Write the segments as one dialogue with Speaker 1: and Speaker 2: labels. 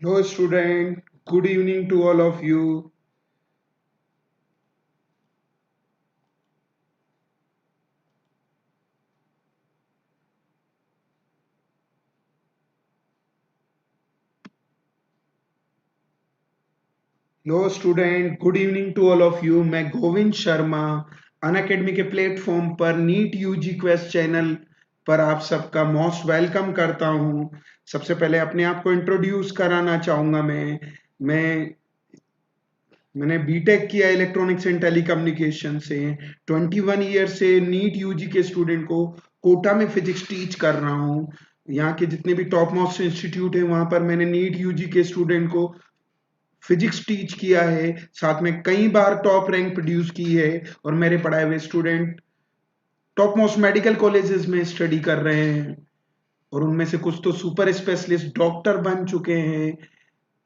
Speaker 1: Hello student, good evening to all of you. Hello student, good evening to all of you. मैं गोविंद शर्मा अनअकैडमी के platform पर NEET UG Quest channel पर आप सबका most welcome करता हूं। सबसे पहले अपने आप को इंट्रोड्यूस कराना चाहूंगा। मैं मैंने बीटेक किया इलेक्ट्रॉनिक्स एंड टेलीकम्युनिकेशन से। 21 ईयर से नीट यूजी के स्टूडेंट को कोटा में फिजिक्स टीच कर रहा हूँ। यहाँ के जितने भी टॉप मोस्ट इंस्टीट्यूट हैं वहां पर मैंने नीट यूजी के स्टूडेंट को फिजिक्स टीच किया है। साथ में कई बार टॉप रैंक प्रोड्यूस की है और मेरे पढ़ाए हुए student top most medical colleges में स्टडी कर रहे हैं और उनमें से कुछ तो सुपर स्पेशलिस्ट डॉक्टर बन चुके हैं।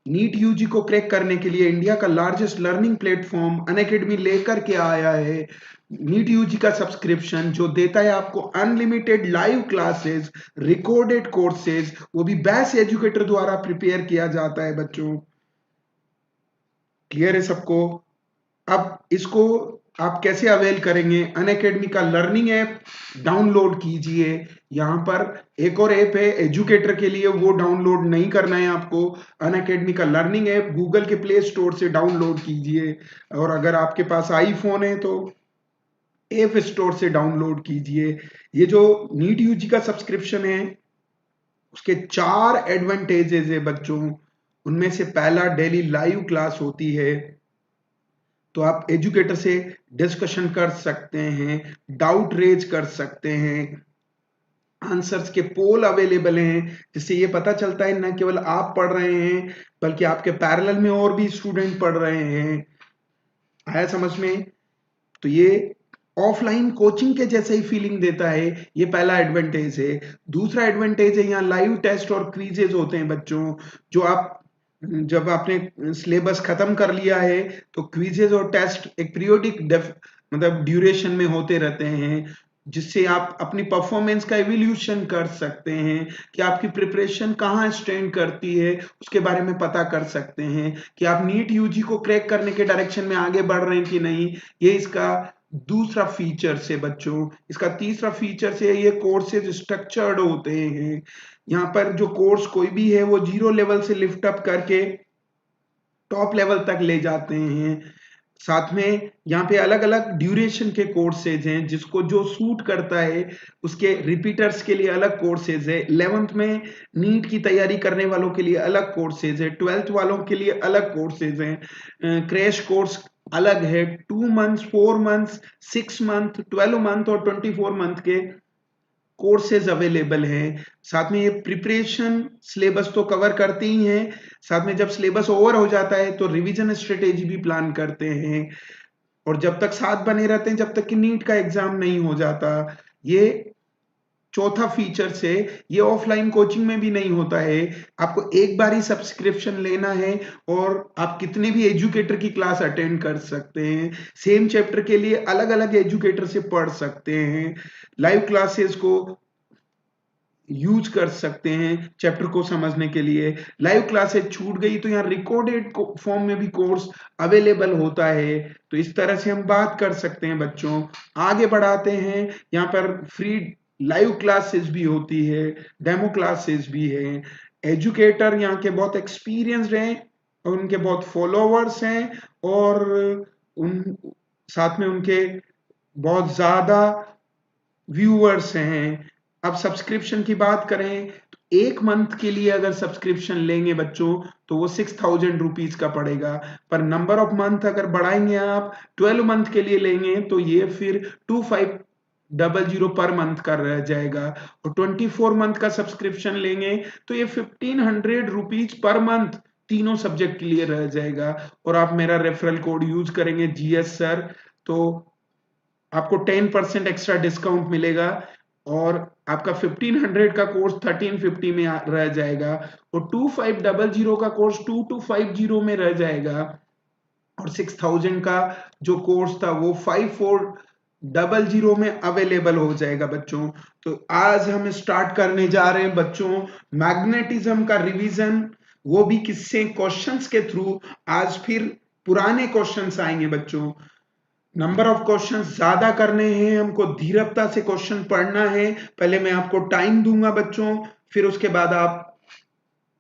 Speaker 1: नीट यूजी को क्रैक करने के लिए इंडिया का लार्जेस्ट लर्निंग प्लेटफॉर्म अनअकैडमी लेकर के आया है नीट यूजी का सब्सक्रिप्शन, जो देता है आपको unlimited live classes, recorded courses, वो भी बेस्ट एजुकेटर द्वारा प्रिपेयर किया जाता है बच्चों। क्लियर है सबको? अब इसको आप कैसे अवेल करेंगे? अनअकैडमी का लर्निंग ऐप डाउनलोड कीजिए। यहाँ पर एक और ऐप है एजुकेटर के लिए, वो डाउनलोड नहीं करना है आपको। अनअकैडमी का लर्निंग ऐप गूगल के प्ले स्टोर से डाउनलोड कीजिए और अगर आपके पास आईफोन है तो ऐप स्टोर से डाउनलोड कीजिए। ये जो नीट यूजी का सब्सक्रिप्शन है उसके 4 एडवांटेजेस है बच्चों। उनमें से पहला, डेली लाइव क्लास होती है तो आप एजुकेटर से डिस्कशन कर सकते हैं, डाउट रेज कर सकते हैं, आंसर्स के पोल अवेलेबल हैं, जिससे ये पता चलता है न केवल आप पढ़ रहे हैं बल्कि आपके पैरेलल में और भी स्टूडेंट पढ़ रहे हैं। आया समझ में? तो ये ऑफलाइन कोचिंग के जैसा ही फीलिंग देता है। ये पहला एडवांटेज है। दूसरा एडवांटेज है, यहाँ लाइव टेस्ट और क्विजेज होते हैं बच्चों। जो आप जब आपने सिलेबस खत्म कर लिया है तो क्विजेज और टेस्ट एक पीरियोडिक मतलब ड्यूरेशन में होते रहते हैं, जिससे आप अपनी परफॉर्मेंस का इवोल्यूशन कर सकते हैं कि आपकी प्रिपरेशन कहाँ स्टैंड करती है, उसके बारे में पता कर सकते हैं कि आप नीट यूजी को क्रैक करने के डायरेक्शन में आगे बढ़ रहे हैं कि नहीं। ये इसका दूसरा फीचर है बच्चों। इसका तीसरा फीचर है, ये कोर्सेज स्ट्रक्चर्ड होते हैं। यहाँ पर जो कोर्स कोई भी है वो जीरो लेवल से लिफ्ट अप करके टॉप लेवल तक ले जाते हैं। साथ में यहाँ पे अलग अलग ड्यूरेशन के कोर्सेज हैं, जिसको जो सूट करता है उसके रिपीटर्स के लिए अलग कोर्सेज है। 11th में नीट की तैयारी करने वालों के लिए अलग कोर्सेज है, 12th वालों के लिए अलग कोर्सेज हैं। क्रैश कोर्स अलग है, 2 मंथ्स, 4 मंथ्स, 6 मंथ, 12 मंथ और 24 मंथ के कोर्सेज अवेलेबल हैं। साथ में ये प्रिपरेशन सिलेबस तो कवर करते ही हैं, साथ में जब सिलेबस ओवर हो जाता है तो रिवीजन स्ट्रेटेजी भी प्लान करते हैं और जब तक साथ बने रहते हैं जब तक कि नीट का एग्जाम नहीं हो जाता। ये चौथा फीचर से, ये ऑफलाइन कोचिंग में भी नहीं होता है। आपको एक बार ही सब्सक्रिप्शन लेना है और आप कितने भी एजुकेटर की क्लास अटेंड कर सकते हैं। सेम चैप्टर के लिए अलग अलग एजुकेटर से पढ़ सकते हैं, लाइव क्लासेस को यूज कर सकते हैं चैप्टर को समझने के लिए। लाइव क्लासेस छूट गई तो यहाँ रिकॉर्डेड फॉर्म में भी कोर्स अवेलेबल होता है। तो इस तरह से हम बात कर सकते हैं बच्चों। आगे बढ़ाते हैं। यहाँ पर फ्री लाइव क्लासेस भी होती है, डेमो क्लासेस भी है। एजुकेटर यहाँ के बहुत एक्सपीरियंस्ड हैं और उनके बहुत फॉलोवर्स हैं और उन साथ में उनके बहुत ज्यादा व्यूअर्स हैं। अब सब्सक्रिप्शन की बात करें तो एक मंथ के लिए अगर सब्सक्रिप्शन लेंगे बच्चों तो वो 6,000 रुपीज का पड़ेगा। पर नंबर ऑफ मंथ अगर बढ़ाएंगे आप, 12 मंथ के लिए लेंगे तो ये फिर 2500 पर मंथ का रह जाएगा और 24 मंथ का सब्सक्रिप्शन लेंगे तो ये 1500 रुपीज पर मंथ तीनों सब्जेक्ट के लिए रह जाएगा। और आप मेरा रेफरल कोड यूज करेंगे GS सर तो आपको 10% एक्स्ट्रा डिस्काउंट मिलेगा और आपका 1500 का कोर्स 1350 में रह जाएगा और 2500 का कोर्स 2250 में रह जाएगा और 6000 का जो कोर्स था वो 5400 में अवेलेबल हो जाएगा बच्चों। तो आज हम स्टार्ट करने जा रहे हैं बच्चों मैग्नेटिज्म का रिवीजन। वो भी किससे, क्वेश्चंस के थ्रू। आज फिर पुराने क्वेश्चंस आएंगे बच्चों, नंबर ऑफ क्वेश्चंस ज्यादा करने हैं हमको, धीरजता से क्वेश्चन पढ़ना है। पहले मैं आपको टाइम दूंगा बच्चों, फिर उसके बाद आप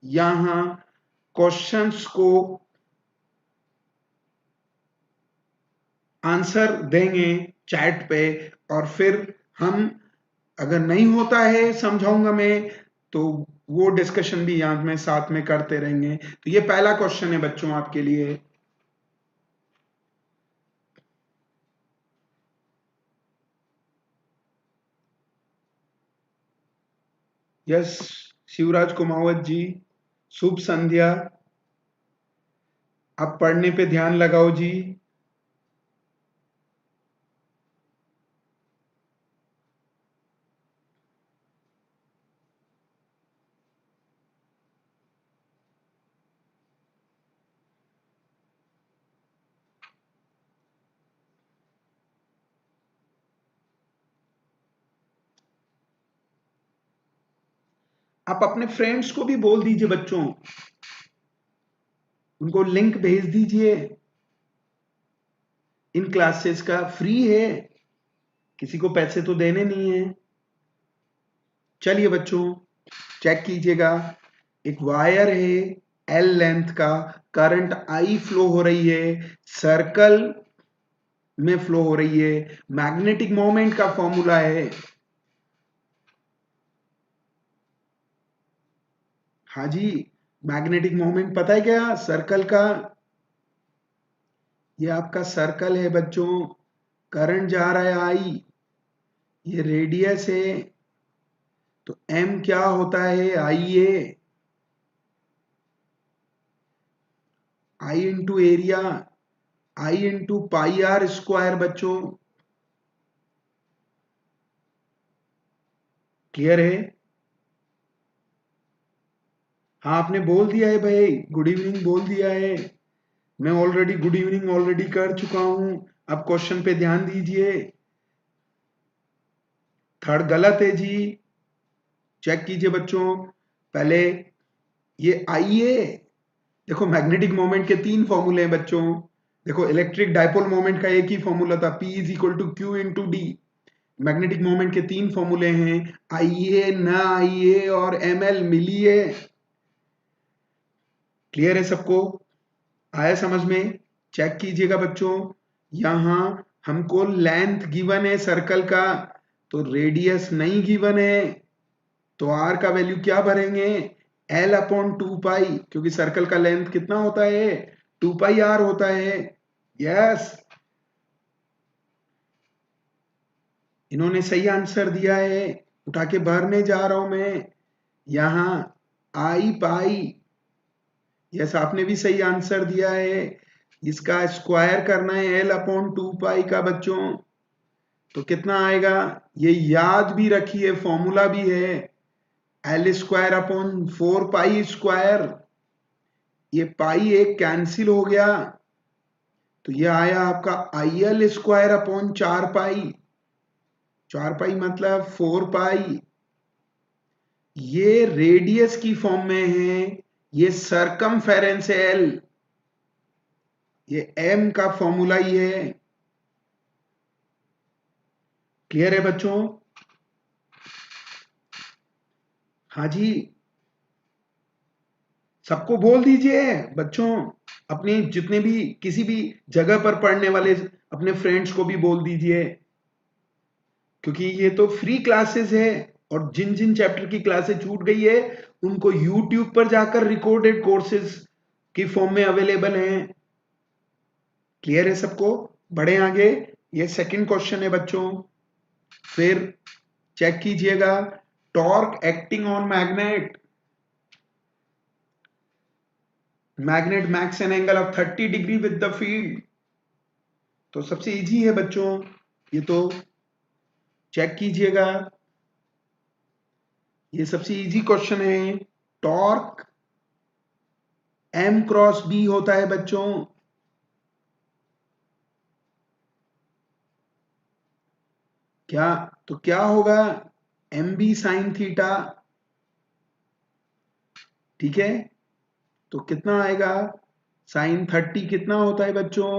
Speaker 1: यहां क्वेश्चंस को आंसर देंगे चैट पे, और फिर हम, अगर नहीं होता है समझाऊंगा मैं, तो वो डिस्कशन भी यहां में साथ में करते रहेंगे। तो ये पहला क्वेश्चन है बच्चों आपके लिए। यस, शिवराज कुमावत जी, शुभ संध्या। आप पढ़ने पे ध्यान लगाओ जी। आप अपने फ्रेंड्स को भी बोल दीजिए बच्चों, उनको लिंक भेज दीजिए। इन क्लासेस का फ्री है, किसी को पैसे तो देने नहीं है। चलिए बच्चों, चेक कीजिएगा, एक वायर है एल लेंथ का, करंट आई फ्लो हो रही है, सर्कल में फ्लो हो रही है, मैग्नेटिक मोमेंट का फॉर्मूला है। हाँ जी, मैग्नेटिक मोमेंट पता है क्या सर्कल का? ये आपका सर्कल है बच्चों, करंट जा रहा है आई, ये रेडियस है, तो एम क्या होता है, I into area, I into pi are square बच्चों। क्लियर है? हाँ, आपने बोल दिया है भाई, गुड इवनिंग बोल दिया है। मैं ऑलरेडी गुड इवनिंग ऑलरेडी कर चुका हूं। अब क्वेश्चन पे ध्यान दीजिए। थर्ड गलत है जी, चेक कीजिए बच्चों। पहले ये आई है, देखो मैग्नेटिक मोमेंट के तीन फॉर्मूले हैं बच्चों। देखो इलेक्ट्रिक डायपोल मोमेंट का एक ही फॉर्मूला था, P is equal to q into d. Magnetic moment के तीन फॉर्मूले हैं, आई ए, न आई ए और एम एल मिली है। क्लियर है सबको? आया समझ में? चेक कीजिएगा बच्चों, यहां हमको लेंथ गिवन है सर्कल का, तो रेडियस नहीं गिवन है, तो आर का वैल्यू क्या भरेंगे, एल अपॉन टू पाई, क्योंकि सर्कल का लेंथ कितना होता है, टू पाई आर होता है। यस, इन्होंने सही आंसर दिया है, उठा के भरने जा रहा हूं मैं यहां, आई पाई। यस, आपने भी सही आंसर दिया है। इसका स्क्वायर करना है एल अपॉन टू पाई का बच्चों, तो कितना आएगा, ये याद भी रखिए, फॉर्मूला भी है, L square upon four pi square. ये पाई एक कैंसिल हो गया, तो ये आया आपका आई एल स्क्वायर अपॉन चार पाई। चार पाई मतलब फोर पाई। ये रेडियस की फॉर्म में है, ये सरकमफेरेंस है एल, ये एम का फॉर्मूला ही है। क्लियर है बच्चों? हाँ जी, सबको बोल दीजिए बच्चों, अपने जितने भी किसी भी जगह पर पढ़ने वाले अपने फ्रेंड्स को भी बोल दीजिए, क्योंकि ये तो फ्री क्लासेस है, और जिन जिन चैप्टर की क्लासेस छूट गई है उनको यूट्यूब पर जाकर रिकॉर्डेड कोर्सेज की फॉर्म में अवेलेबल हैं। क्लियर है सबको? बढ़े आगे, ये सेकंड क्वेश्चन है बच्चों। फिर चेक कीजिएगा, torque acting on magnet, magnet max an angle of 30 degree with the field. तो सबसे इजी है बच्चों ये तो, चेक कीजिएगा, ये सबसे इजी क्वेश्चन है। टॉर्क एम क्रॉस बी होता है बच्चों, क्या, तो क्या होगा, एम बी साइन थीटा। ठीक है, तो कितना आएगा, साइन 30 कितना होता है बच्चों,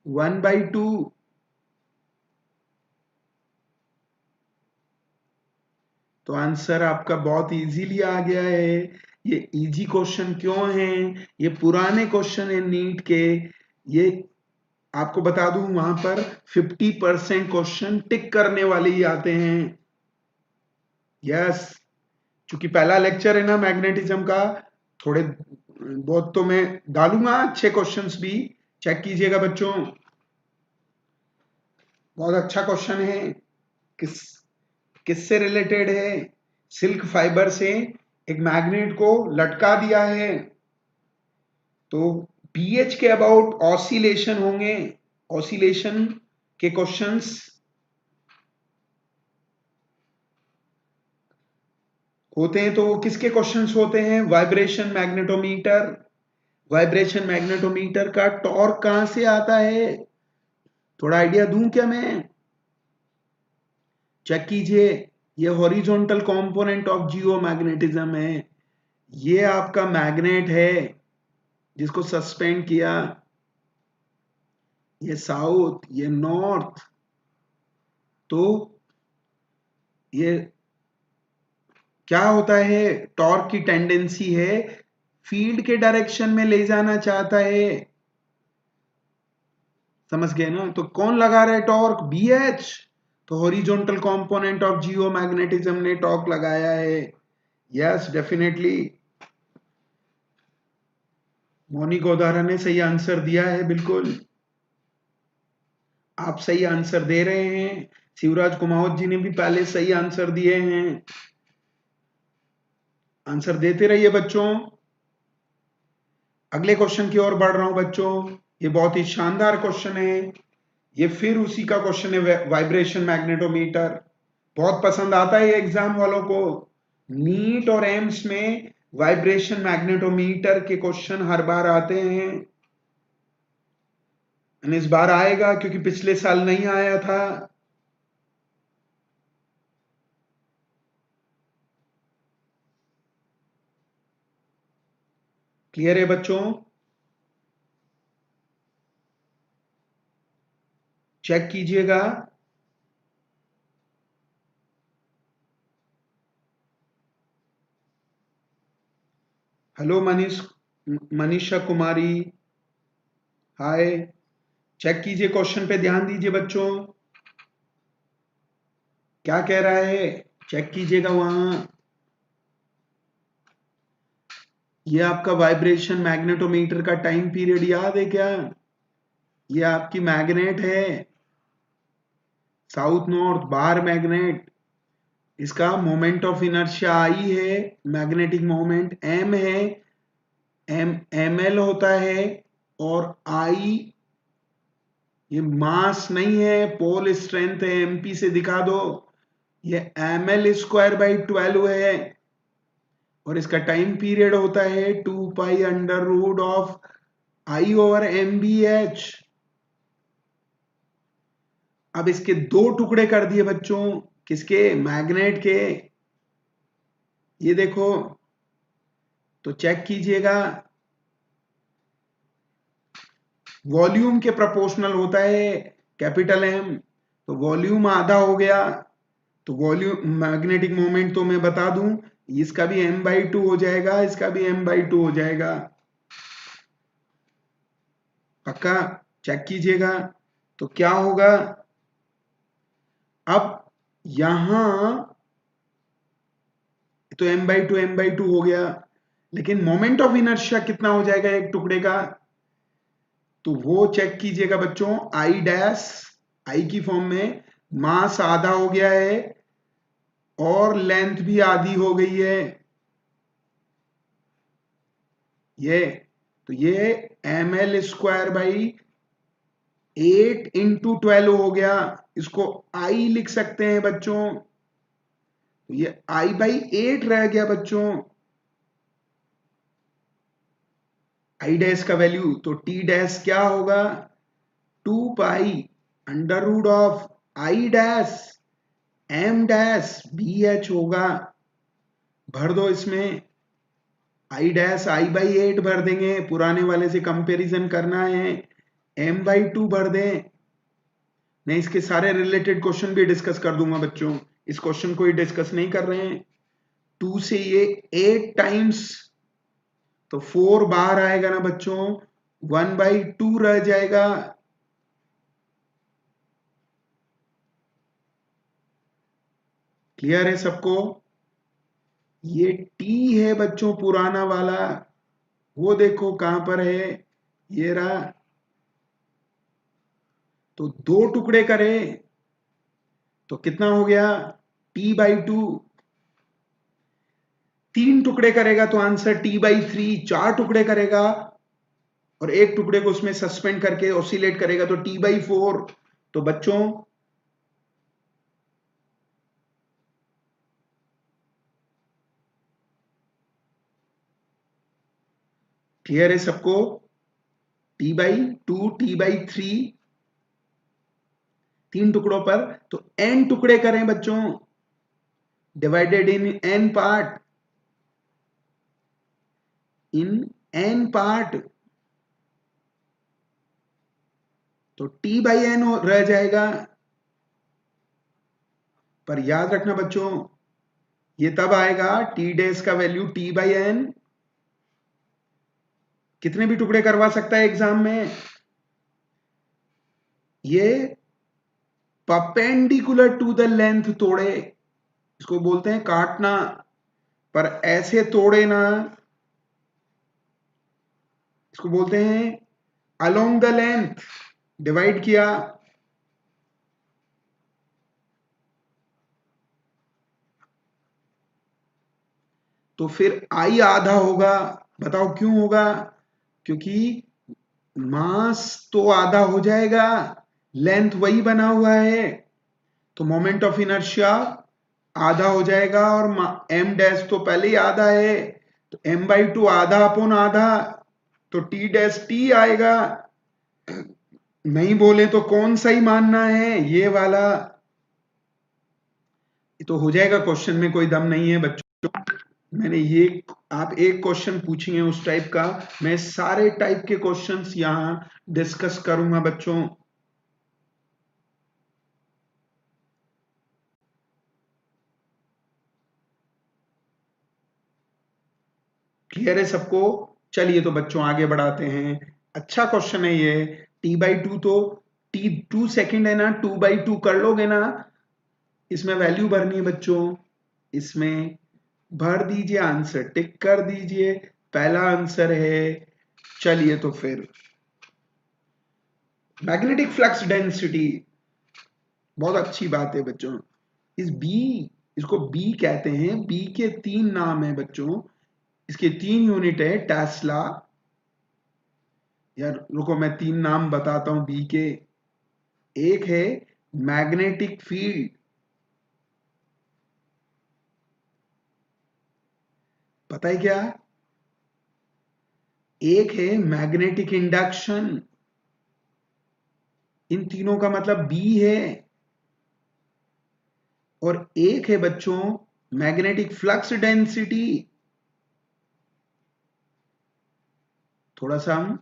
Speaker 1: 1/2। तो आंसर आपका बहुत इजीली आ गया है। ये इजी क्वेश्चन क्यों है, ये पुराने क्वेश्चन है नीट के। ये आपको बता दूं वहां पर 50% क्वेश्चन टिक करने वाले ही आते हैं। यस, क्योंकि पहला लेक्चर है ना मैग्नेटिज्म का, थोड़े बहुत तो मैं डालूंगा अच्छे क्वेश्चंस भी, चेक कीजिएगा बच्चों। बहुत अच्छा क्वेश्चन है। किस किससे रिलेटेड है, सिल्क फाइबर से एक मैग्नेट को लटका दिया है, तो पीएच के अबाउट ऑसिलेशन होंगे, ऑसिलेशन के क्वेश्चंस होते हैं। तो वो किसके क्वेश्चंस होते हैं, वाइब्रेशन मैग्नेटोमीटर। वाइब्रेशन मैग्नेटोमीटर का टॉर्क कहां से आता है, थोड़ा आइडिया दूं क्या मैं, चेक कीजिए। ये horizontal component of geo magnetism है। ये आपका मैग्नेट है जिसको सस्पेंड किया, ये साउथ, ये नॉर्थ। तो ये क्या होता है, टॉर्क की टेंडेंसी है फील्ड के डायरेक्शन में ले जाना चाहता है, समझ गए ना। तो कौन लगा रहा है टॉर्क, बीएच। तो horizontal component of geo magnetism ने टॉर्क लगाया है। यस डेफिनेटली, मोनिका उदाहरा ने सही आंसर दिया है, बिल्कुल आप सही आंसर दे रहे हैं। शिवराज कुमावत जी ने भी पहले सही आंसर दिए हैं। आंसर देते रहिए बच्चों। अगले क्वेश्चन की ओर बढ़ रहा हूं बच्चों। ये बहुत ही शानदार क्वेश्चन है। ये फिर उसी का क्वेश्चन है, वाइब्रेशन मैग्नेटोमीटर। बहुत पसंद आता है एग्जाम वालों को। नीट और एम्स में वाइब्रेशन मैग्नेटोमीटर के क्वेश्चन हर बार आते हैं, इस बार आएगा क्योंकि पिछले साल नहीं आया था। क्लियर है बच्चों, चेक कीजिएगा। हेलो मनीषा कुमारी, हाय। चेक कीजिए, क्वेश्चन पे ध्यान दीजिए बच्चों, क्या कह रहा है, चेक कीजिएगा वहां। ये आपका वाइब्रेशन मैग्नेटोमीटर का टाइम पीरियड याद है क्या, ये आपकी मैग्नेट है, साउथ नॉर्थ बार मैग्नेट। इसका मोमेंट ऑफ इनर्शिया आई है, मैग्नेटिक मोमेंट एम है, एम एल होता है। और आई ये मास नहीं है, पोल स्ट्रेंथ है, एमपी से दिखा दो। ये एम एल स्क्वायर बाई 12 है, और इसका टाइम पीरियड होता है 2 pi under root of I over M B H. अब इसके दो टुकड़े कर दिए बच्चों, किसके, मैग्नेट के। ये देखो, तो चेक कीजिएगा, वॉल्यूम के प्रोपोर्शनल होता है कैपिटल एम। तो वॉल्यूम आधा हो गया, तो वॉल्यूम मैग्नेटिक मोमेंट तो मैं बता दूं, इसका भी m/2 हो जाएगा, इसका भी m/2 हो जाएगा, पक्का चेक कीजिएगा। तो क्या होगा, अब यहां तो m/2 हो गया, लेकिन मोमेंट ऑफ इनर्शिया कितना हो जाएगा एक टुकड़े का, तो वो चेक कीजिएगा बच्चों। आई डैश, आई की फॉर्म में मास आधा हो गया है और लेंथ भी आधी हो गई है। ये तो ये एम एल स्क्वायर बाई 8 × 12 हो गया, इसको आई लिख सकते हैं बच्चों। तो ये I/8 रह गया बच्चों। आई डैश का वैल्यू, तो टी डैश क्या होगा, 2 pi under root of I dash M dash B H होगा। भर दो इसमें, आई डैश आई बाई 8 भर देंगे, पुराने वाले से कंपैरिजन करना है, m बाई 2 भर दें। मैं इसके सारे रिलेटेड क्वेश्चन भी डिस्कस कर दूंगा बच्चों, इस क्वेश्चन को ही डिस्कस नहीं कर रहे हैं। 2 से ये 8 टाइम्स तो 4 बाहर आएगा ना बच्चों, 1 बाई 2 रह जाएगा। क्लियर है सबको? ये t है बच्चों पुराना वाला, वो देखो कहां पर है, ये रहा। तो 2 टुकड़े करें तो कितना हो गया, t बाई 2। 3 टुकड़े करेगा तो आंसर t बाई 3। 4 टुकड़े करेगा और एक टुकड़े को उसमें सस्पेंड करके ऑसिलेट करेगा तो t बाई 4। तो बच्चों क्लियर है सबको? t बाई 2, t बाई 3, 3 टुकड़ों पर, तो n टुकड़े करें बच्चों, divided in n part, in n part, तो t बाई n रह जाएगा। पर याद रखना बच्चों, ये तब आएगा t डैश का वैल्यू t बाई n। कितने भी टुकड़े करवा सकता है एग्जाम में, ये परपेंडिकुलर टू द लेंथ तोड़े, इसको बोलते हैं काटना। पर ऐसे तोड़े ना, इसको बोलते हैं अलोंग द लेंथ, डिवाइड किया। तो फिर आई आधा होगा। बताओ क्यों होगा? क्योंकि मास तो आधा हो जाएगा, लेंथ वही बना हुआ है, तो मोमेंट ऑफ इनर्शिया आधा हो जाएगा। और m डैश तो पहले ही आधा है, तो m बाई 2 आधा अपॉन आधा, तो t डैश t आएगा। नहीं बोले तो कौन सा ही मानना है, ये वाला। तो हो जाएगा क्वेश्चन में, कोई दम नहीं है बच्चों। मैंने ये, आप एक क्वेश्चन पूछेंगे उस टाइप का, मैं सारे टाइप के क्वेश्चंस यहां डिस्कस करूंगा बच्चों। क्लियर है सबको? चलिए तो बच्चों आगे बढ़ाते हैं। अच्छा क्वेश्चन है ये। t बाई 2, तो t 2 सेकेंड है ना, 2 बाई 2 कर लोगे ना, इसमें वैल्यू भरनी है बच्चों, इसमें भर दीजिए, आंसर टिक कर दीजिए, पहला आंसर है। चलिए तो फिर मैग्नेटिक फ्लक्स डेंसिटी, बहुत अच्छी बात है बच्चों। इस बी, इसको बी कहते हैं, बी के 3 नाम है बच्चों, इसके 3 यूनिट है। टेस्ला, यार रुको मैं 3 नाम बताता हूं बी के। एक है मैग्नेटिक फील्ड, पता है क्या? एक है मैग्नेटिक इंडक्शन, इन तीनों का मतलब बी है। और एक है बच्चों मैग्नेटिक फ्लक्स डेंसिटी। थोड़ा सा हम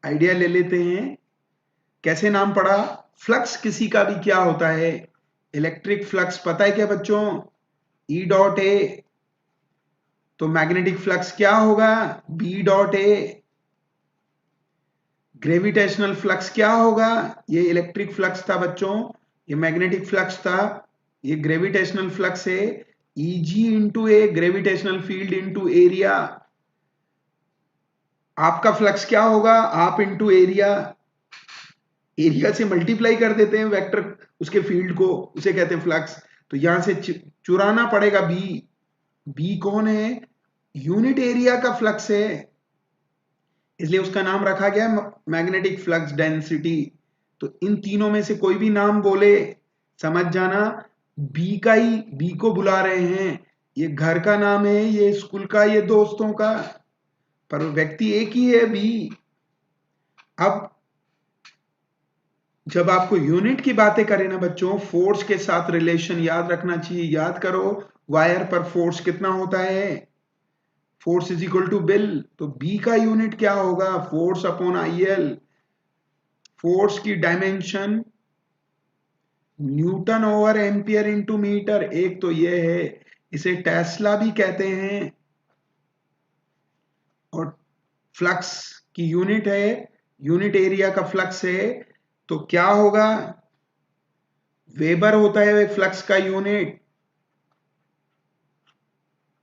Speaker 1: आइडिया ले लेते हैं, कैसे नाम पड़ा। फ्लक्स किसी का भी क्या होता है, इलेक्ट्रिक फ्लक्स, पता है क्या बच्चों? E dot A. तो मैग्नेटिक फ्लक्स क्या होगा, B dot A. Gravitational flux क्या होगा, ये इलेक्ट्रिक फ्लक्स था बच्चों, ये मैग्नेटिक फ्लक्स था, ये ग्रेविटेशनल फ्लक्स है। ईजी इंटू ए, ग्रेविटेशनल फील्ड इंटू एरिया। आपका फ्लक्स क्या होगा, आप इंटू एरिया, एरिया से मल्टीप्लाई कर देते हैं वेक्टर उसके फील्ड को, उसे कहते हैं फ्लक्स। तो यहां से चुराना पड़ेगा बी। बी कौन है, यूनिट एरिया का फ्लक्स है, इसलिए उसका नाम रखा गया मैग्नेटिक फ्लक्स डेंसिटी। तो इन तीनों में से कोई भी नाम बोले, समझ जाना बी का ही, बी को बुला रहे हैं। ये घर का नाम है, ये स्कूल का, ये दोस्तों का, पर व्यक्ति एक ही है, बी। अब जब आपको यूनिट की बातें करें ना बच्चों, फोर्स के साथ रिलेशन याद रखना चाहिए। याद करो, वायर पर फोर्स कितना होता है, force is equal to BIL, तो बी का यूनिट क्या होगा, फोर्स अपॉन आईएल। फोर्स की dimension newton over ampere into metre, एक तो ये है, इसे टेस्ला भी कहते हैं। और फ्लक्स की यूनिट है, यूनिट एरिया का फ्लक्स है, तो क्या होगा, वेबर होता है फ्लक्स का यूनिट।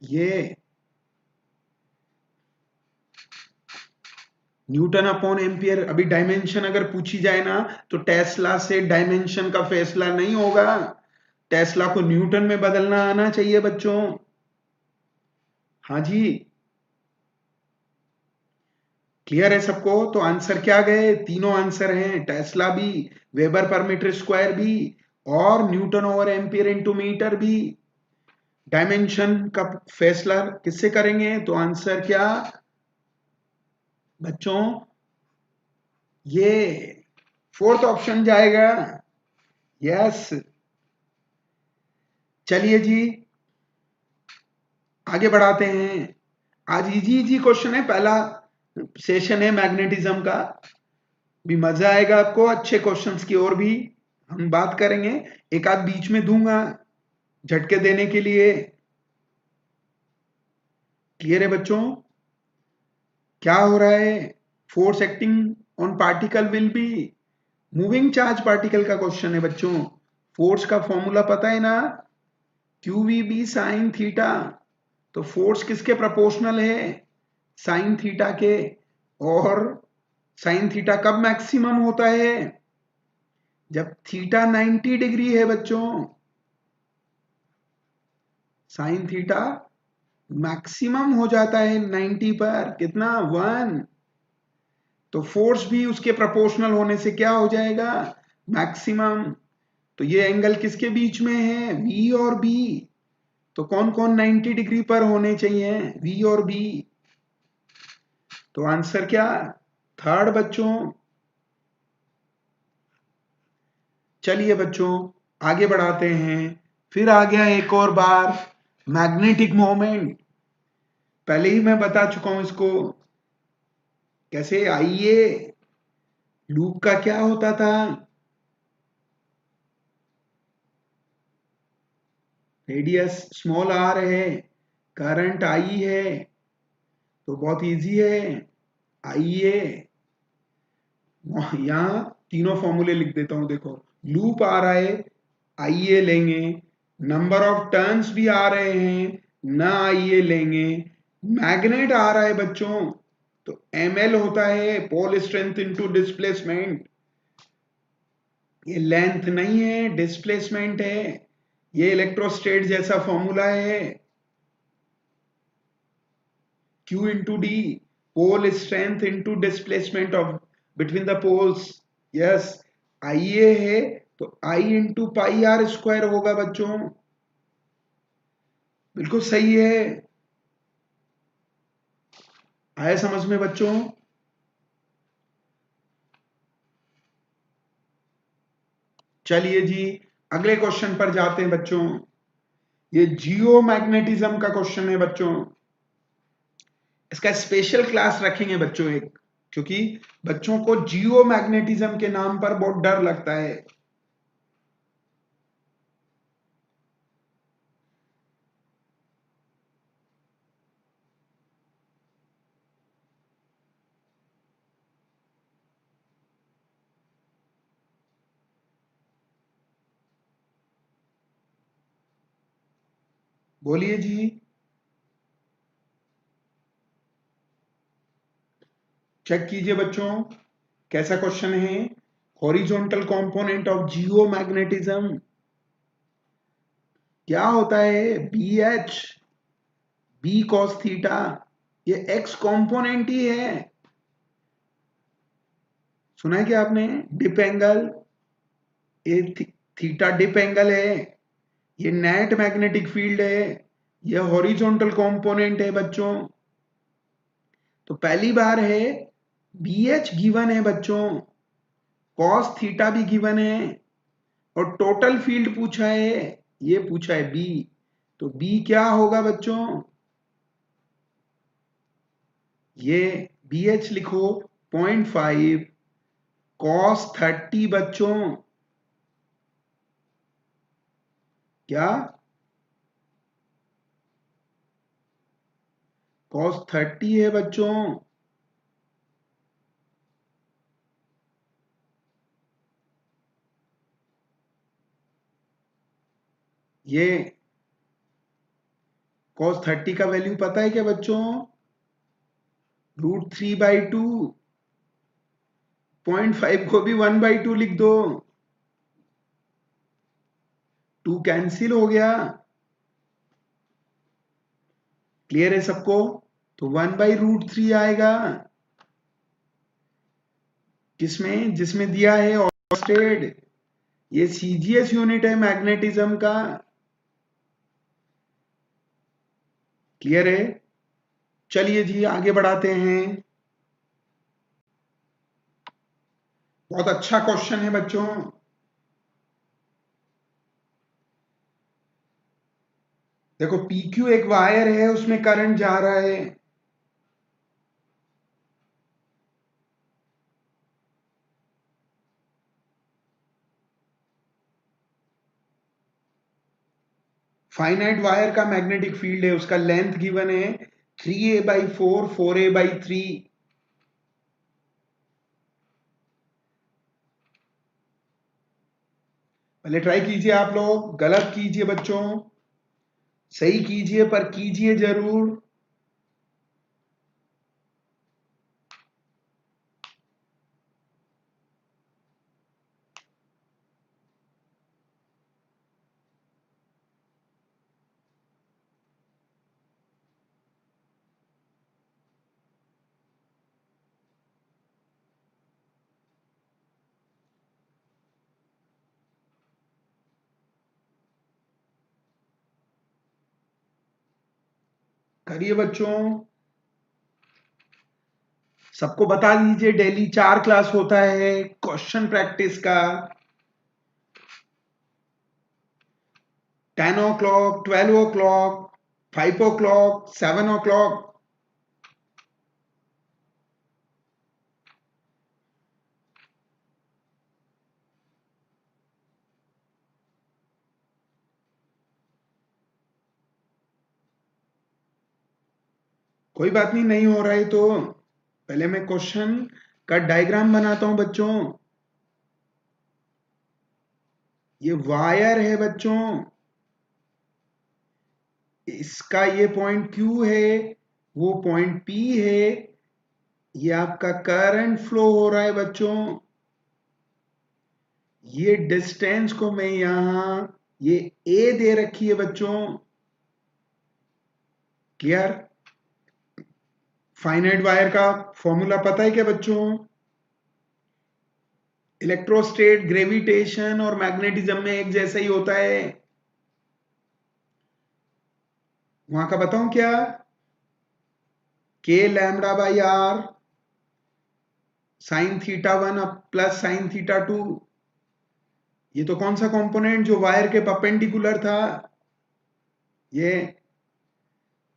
Speaker 1: ये न्यूटन अपॉन एम्पियर, अभी डायमेंशन अगर पूछी जाए ना तो टेस्ला से डायमेंशन का फैसला नहीं होगा, टेस्ला को न्यूटन में बदलना आना चाहिए बच्चों। हाँ जी, क्लियर है सबको, तो आंसर क्या गए, तीनों आंसर हैं, टेस्ला भी, वेबर पर मीटर स्क्वायर भी, और newton over ampere into metre भी। डायमेंशन का फैसला किससे करेंगे, तो आंसर क्या बच्चों, ये फोर्थ ऑप्शन जाएगा। यस, चलिए जी आगे बढ़ाते हैं। आज इजी इजी क्वेश्चन है, पहला सेशन है मैग्नेटिज्म का, भी मजा आएगा आपको, अच्छे क्वेश्चंस की और भी हम बात करेंगे, एक आध बीच में दूंगा झटके देने के लिए। क्लियर है बच्चों, क्या हो रहा है, force acting on particle will be moving charge particle का क्वेश्चन है बच्चों। फोर्स का फॉर्मूला पता है ना, q v B sine theta, तो फोर्स किसके प्रोपोर्शनल है, साइन थीटा के। और साइन थीटा कब मैक्सिमम होता है, जब थीटा 90 डिग्री है बच्चों। साइन थीटा मैक्सिमम हो जाता है 90 पर, कितना, 1। तो फोर्स भी उसके प्रोपोर्शनल होने से क्या हो जाएगा, मैक्सिमम। तो ये एंगल किसके बीच में है, V और B, तो कौन कौन 90 डिग्री पर होने चाहिए, V और B। तो आंसर क्या, थर्ड बच्चों। चलिए बच्चों आगे बढ़ाते हैं, फिर आ गया एक और बार मैग्नेटिक मोमेंट, पहले ही मैं बता चुका हूं इसको कैसे, आइए, लूप का क्या होता था, रेडियस स्मॉल आर है, करंट आई है, तो बहुत इजी है। आइए यहां तीनों फॉर्मूले लिख देता हूं, देखो लूप आ रहा है, आइए लेंगे, नंबर ऑफ टर्न्स भी आ रहे हैं, ना आइए लेंगे, मैग्नेट आ रहा है बच्चों, तो ml होता है पोल स्ट्रेंथ इनटू डिस्प्लेसमेंट, ये लेंथ नहीं है डिस्प्लेसमेंट है, ये इलेक्ट्रोस्टेट जैसा फॉर्मूला है, Q into d, pole strength into displacement of between the poles. Yes, IA है तो I into pi are square होगा बच्चों, बिल्कुल सही है, आया समझ में बच्चों। चलिए जी अगले क्वेश्चन पर जाते हैं बच्चों, ये जियो मैग्नेटिज्म का क्वेश्चन है बच्चों, इसका स्पेशल क्लास रखेंगे बच्चों एक, क्योंकि बच्चों को जियो मैग्नेटिज्म के नाम पर बहुत डर लगता है। बोलिए जी, चेक कीजिए बच्चों कैसा क्वेश्चन है, horizontal component of geomagnetism क्या होता है, B H, B cos theta, ये एक्स कंपोनेंट ही है, सुना है क्या आपने, डिप एंगल, ये थीटा डिप एंगल है, ये नेट मैग्नेटिक फील्ड है, ये हॉरिजॉन्टल कंपोनेंट है बच्चों। तो पहली बार है बी एच गिवन है बच्चों, कॉस थीटा भी गिवन है, और टोटल फील्ड पूछा है, ये पूछा है बी, तो बी क्या होगा बच्चों, ये BH लिखो 0.5 cos 30 बच्चों, क्या cos 30 है बच्चों। ये cos 30 का वैल्यू पता है क्या बच्चों? √3/2। 0.5 को भी 1/2 लिख दो, 2 कैंसिल हो गया। क्लियर है सबको? तो 1/√3 आएगा किसमें? जिसमें दिया है ऑर्स्टेड। ये CGS यूनिट है मैग्नेटिज्म का। क्लियर है? चलिए जी आगे बढ़ाते हैं। बहुत अच्छा क्वेश्चन है बच्चों। देखो PQ एक वायर है, उसमें करंट जा रहा है। फाइनाइट वायर का मैग्नेटिक फील्ड है, उसका लेंथ गिवन है 3a/4 4a/3। पहले ट्राई कीजिए, आप लोग गलत कीजिए बच्चों, सही कीजिए पर कीजिए जरूर। करिए बच्चों, सबको बता दीजिए डेली 4 क्लास होता है क्वेश्चन प्रैक्टिस का। 10 o'clock, 12 o'clock, 5 o'clock, 7 o'clock। कोई बात नहीं, नहीं हो रहा है तो पहले मैं क्वेश्चन का डायग्राम बनाता हूं बच्चों। ये वायर है बच्चों, इसका ये पॉइंट Q है, वो पॉइंट P है। ये आपका करंट फ्लो हो रहा है बच्चों। ये डिस्टेंस को मैं यहां ये A दे रखी है बच्चों। क्लियर? फाइनाइट वायर का फॉर्मूला पता है क्या बच्चों? इलेक्ट्रोस्टेट, ग्रेविटेशन और मैग्नेटिज्म में एक जैसा ही होता है। वहां का बताऊं क्या? K λ/R sin θ1 plus sin θ2। ये तो कौन सा कंपोनेंट जो वायर के परपेंडिकुलर था? ये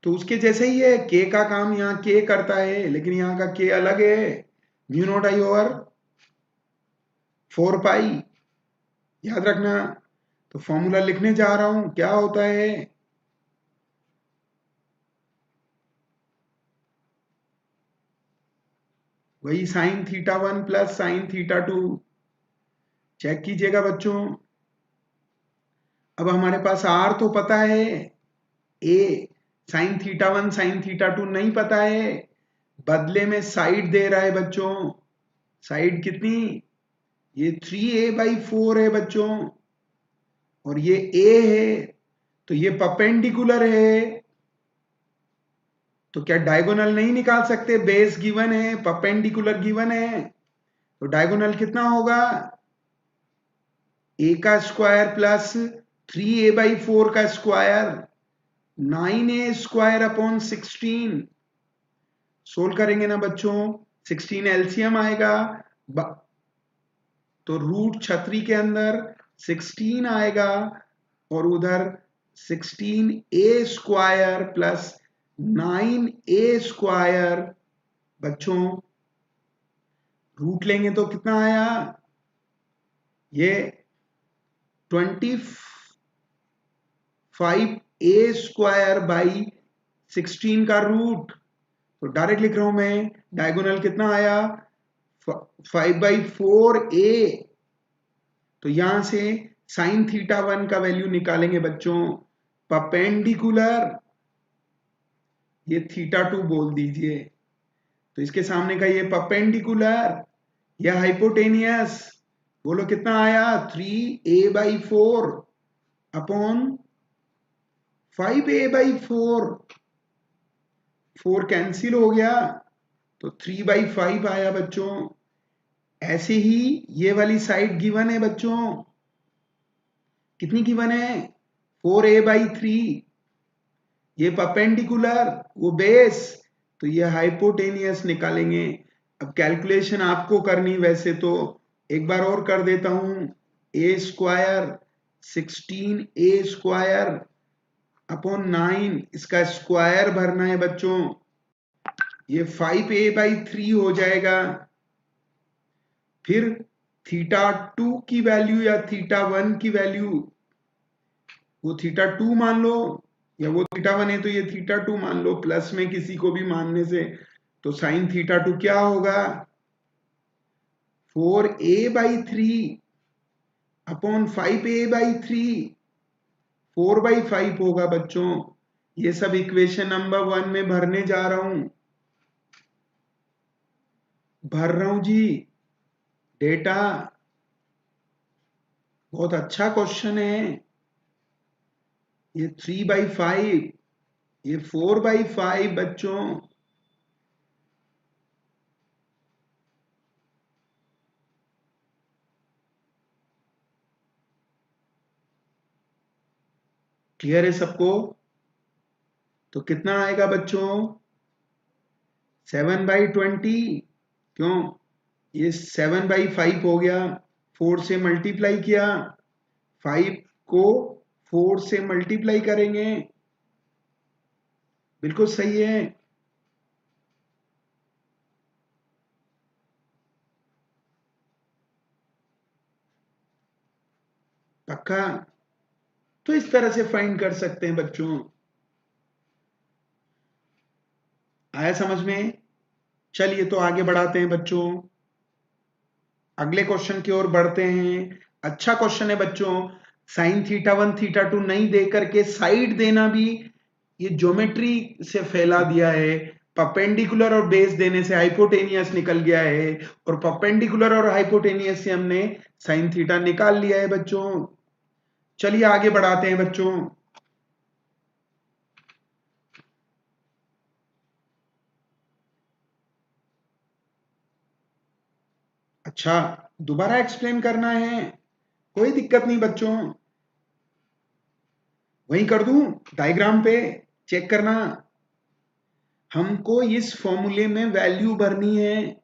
Speaker 1: तो उसके जैसे ही है। K का काम यहाँ K करता है, लेकिन यहाँ का K अलग है। μ0I/4π। याद रखना। तो फॉर्मूला लिखने जा रहा हूं, क्या होता है? वही sin θ1 प्लस sin θ2। चेक कीजिएगा बच्चों। अब हमारे पास R तो पता है, A sin θ1 sin θ2 नहीं पता है। बदले में साइड दे रहा है बच्चों। साइड कितनी? ये 3a/4 है बच्चों, और ये A है, तो ये परपेंडिकुलर है। तो क्या डायगोनल नहीं निकाल सकते? बेस गिवन है, परपेंडिकुलर गिवन है, तो डायगोनल कितना होगा? A का स्क्वायर प्लस 3a/4 का स्क्वायर, 9a² / 16। सोल्व करेंगे ना बच्चों? 16 एलसीएम आएगा, तो रूट छतरी के अंदर 16 आएगा, और उधर 16a² प्लस 9a²। बच्चों रूट लेंगे तो कितना आया, ये 25a² बाई 16 का रूट, तो डायरेक्ट लिख रहा हूं मैं, डायगोनल कितना आया 5/4a। तो यहां से साइन थीटा 1 का वैल्यू निकालेंगे बच्चों, परपेंडिकुलर, ये थीटा 2 बोल दीजिए, तो इसके सामने का ये परपेंडिकुलर, या हाइपोटेनियस, बोलो कितना आया 3a/4 अपॉन 5a/4, 4 कैंसिल हो गया तो 3/5 आया बच्चों। ऐसे ही ये वाली साइड गिवन है बच्चों, कितनी गिवन है 4a/3, ये परपेंडिकुलर, वो बेस, तो ये हाइपोटेनियस निकालेंगे। अब कैलकुलेशन आपको करनी, वैसे तो एक बार और कर देता हूं, a² 16a² अपॉन 9, इसका स्क्वायर भरना है बच्चों, ये 5a/3 हो जाएगा। फिर थीटा 2 की वैल्यू या थीटा 1 की वैल्यू, वो थीटा 2 मान लो, या वो थीटा 1 है तो ये थीटा 2 मान लो, प्लस में किसी को भी मानने से, तो साइन थीटा 2 क्या होगा 4a/3 अपॉन 5a/3, 4/5 होगा बच्चों। ये सब इक्वेशन नंबर 1 में भरने जा रहा हूं, भर रहा हूं जी डेटा। बहुत अच्छा क्वेश्चन है, ये 3/5, ये 4/5 बच्चों। क्लियर है सबको? तो कितना आएगा बच्चों 7/20, क्यों, ये 7/5 हो गया, 4 से मल्टीप्लाई किया, 5 को 4 से मल्टीप्लाई करेंगे, बिल्कुल सही है। पक्का? तो इस तरह से फाइंड कर सकते हैं बच्चों, आया समझ में? चलिए तो आगे बढ़ाते हैं बच्चों, अगले क्वेश्चन की ओर बढ़ते हैं। अच्छा क्वेश्चन है बच्चों, साइन थीटा 1 थीटा 2 नहीं दे करके साइड देना भी, ये ज्योमेट्री से फैला दिया है, परपेंडिकुलर और बेस देने से हाइपोटेनियस निकल गया है, और परपेंडिकुलर और हाइपोटेनियस से हमने साइन थीटा निकाल लिया है बच्चों। चलिए आगे बढ़ाते हैं बच्चों। अच्छा, दोबारा एक्सप्लेन करना है, कोई दिक्कत नहीं बच्चों, वहीं कर दूं डायग्राम पे, चेक करना। हमको इस फॉर्मूले में वैल्यू भरनी है,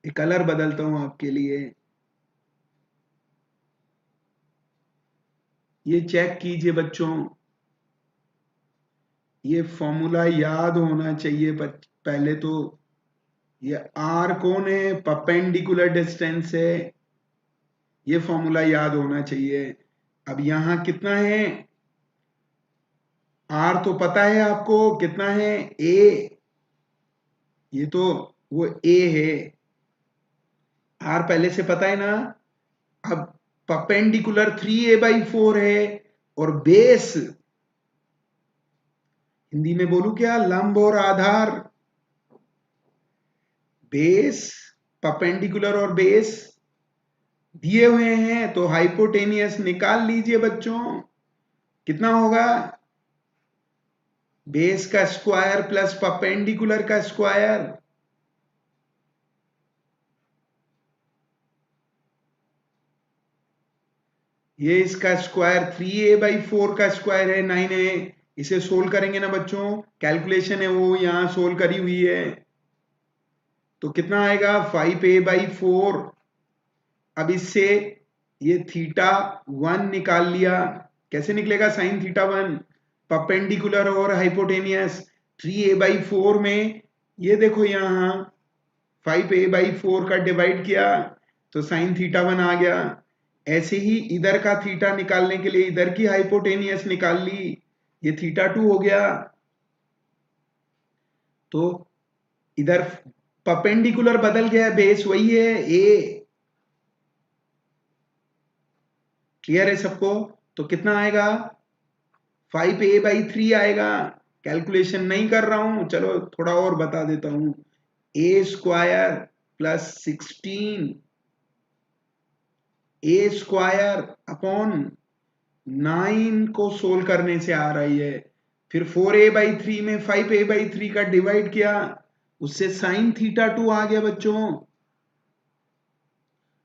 Speaker 1: एक कलर बदलता हूं आपके लिए, ये चेक कीजिए बच्चों, ये फॉर्मूला याद होना चाहिए पहले तो। ये आर कौन है, परपेंडिकुलर डिस्टेंस है, ये फॉर्मूला याद होना चाहिए। अब यहां कितना है, आर तो पता है आपको कितना है, ए, ये तो वो ए है, आर पहले से पता है ना। अब परपेंडिकुलर 3a/4 है, और बेस, हिंदी में बोलूं क्या, लंब और आधार, बेस, परपेंडिकुलर और बेस दिए हुए हैं, तो हाइपोटेनियस निकाल लीजिए बच्चों, कितना होगा बेस का स्क्वायर प्लस परपेंडिकुलर का स्क्वायर, ये इसका स्क्वायर 3a/4 का स्क्वायर है 9a, इसे सोल्व करेंगे ना बच्चों, कैलकुलेशन है वो यहां सोल्व करी हुई है, तो कितना आएगा 5a/4। अब इससे ये थीटा 1 निकाल लिया, कैसे निकलेगा साइन थीटा 1, परपेंडिकुलर और हाइपोटेनियस, 3a/4 में ये देखो यहाँ 5a/4 का डिवाइड किया तो साइन थीटा 1 आ गया। ऐसे ही इधर का थीटा निकालने के लिए इधर की हाइपोटेनियस निकाल ली, ये थीटा 2 हो गया। तो इधर परपेंडिकुलर बदल गया, बेस वही है ए। क्लियर है सबको? तो कितना आएगा? 5a/3 आएगा। कैलकुलेशन नहीं कर रहा हूं, चलो थोड़ा और बता देता हूं। a² प्लस 16 a² अपॉन 9 को सोल्व करने से आ रही है। फिर 4a/3 में 5a/3 का डिवाइड किया, उससे साइन थीटा 2 आ गया बच्चों।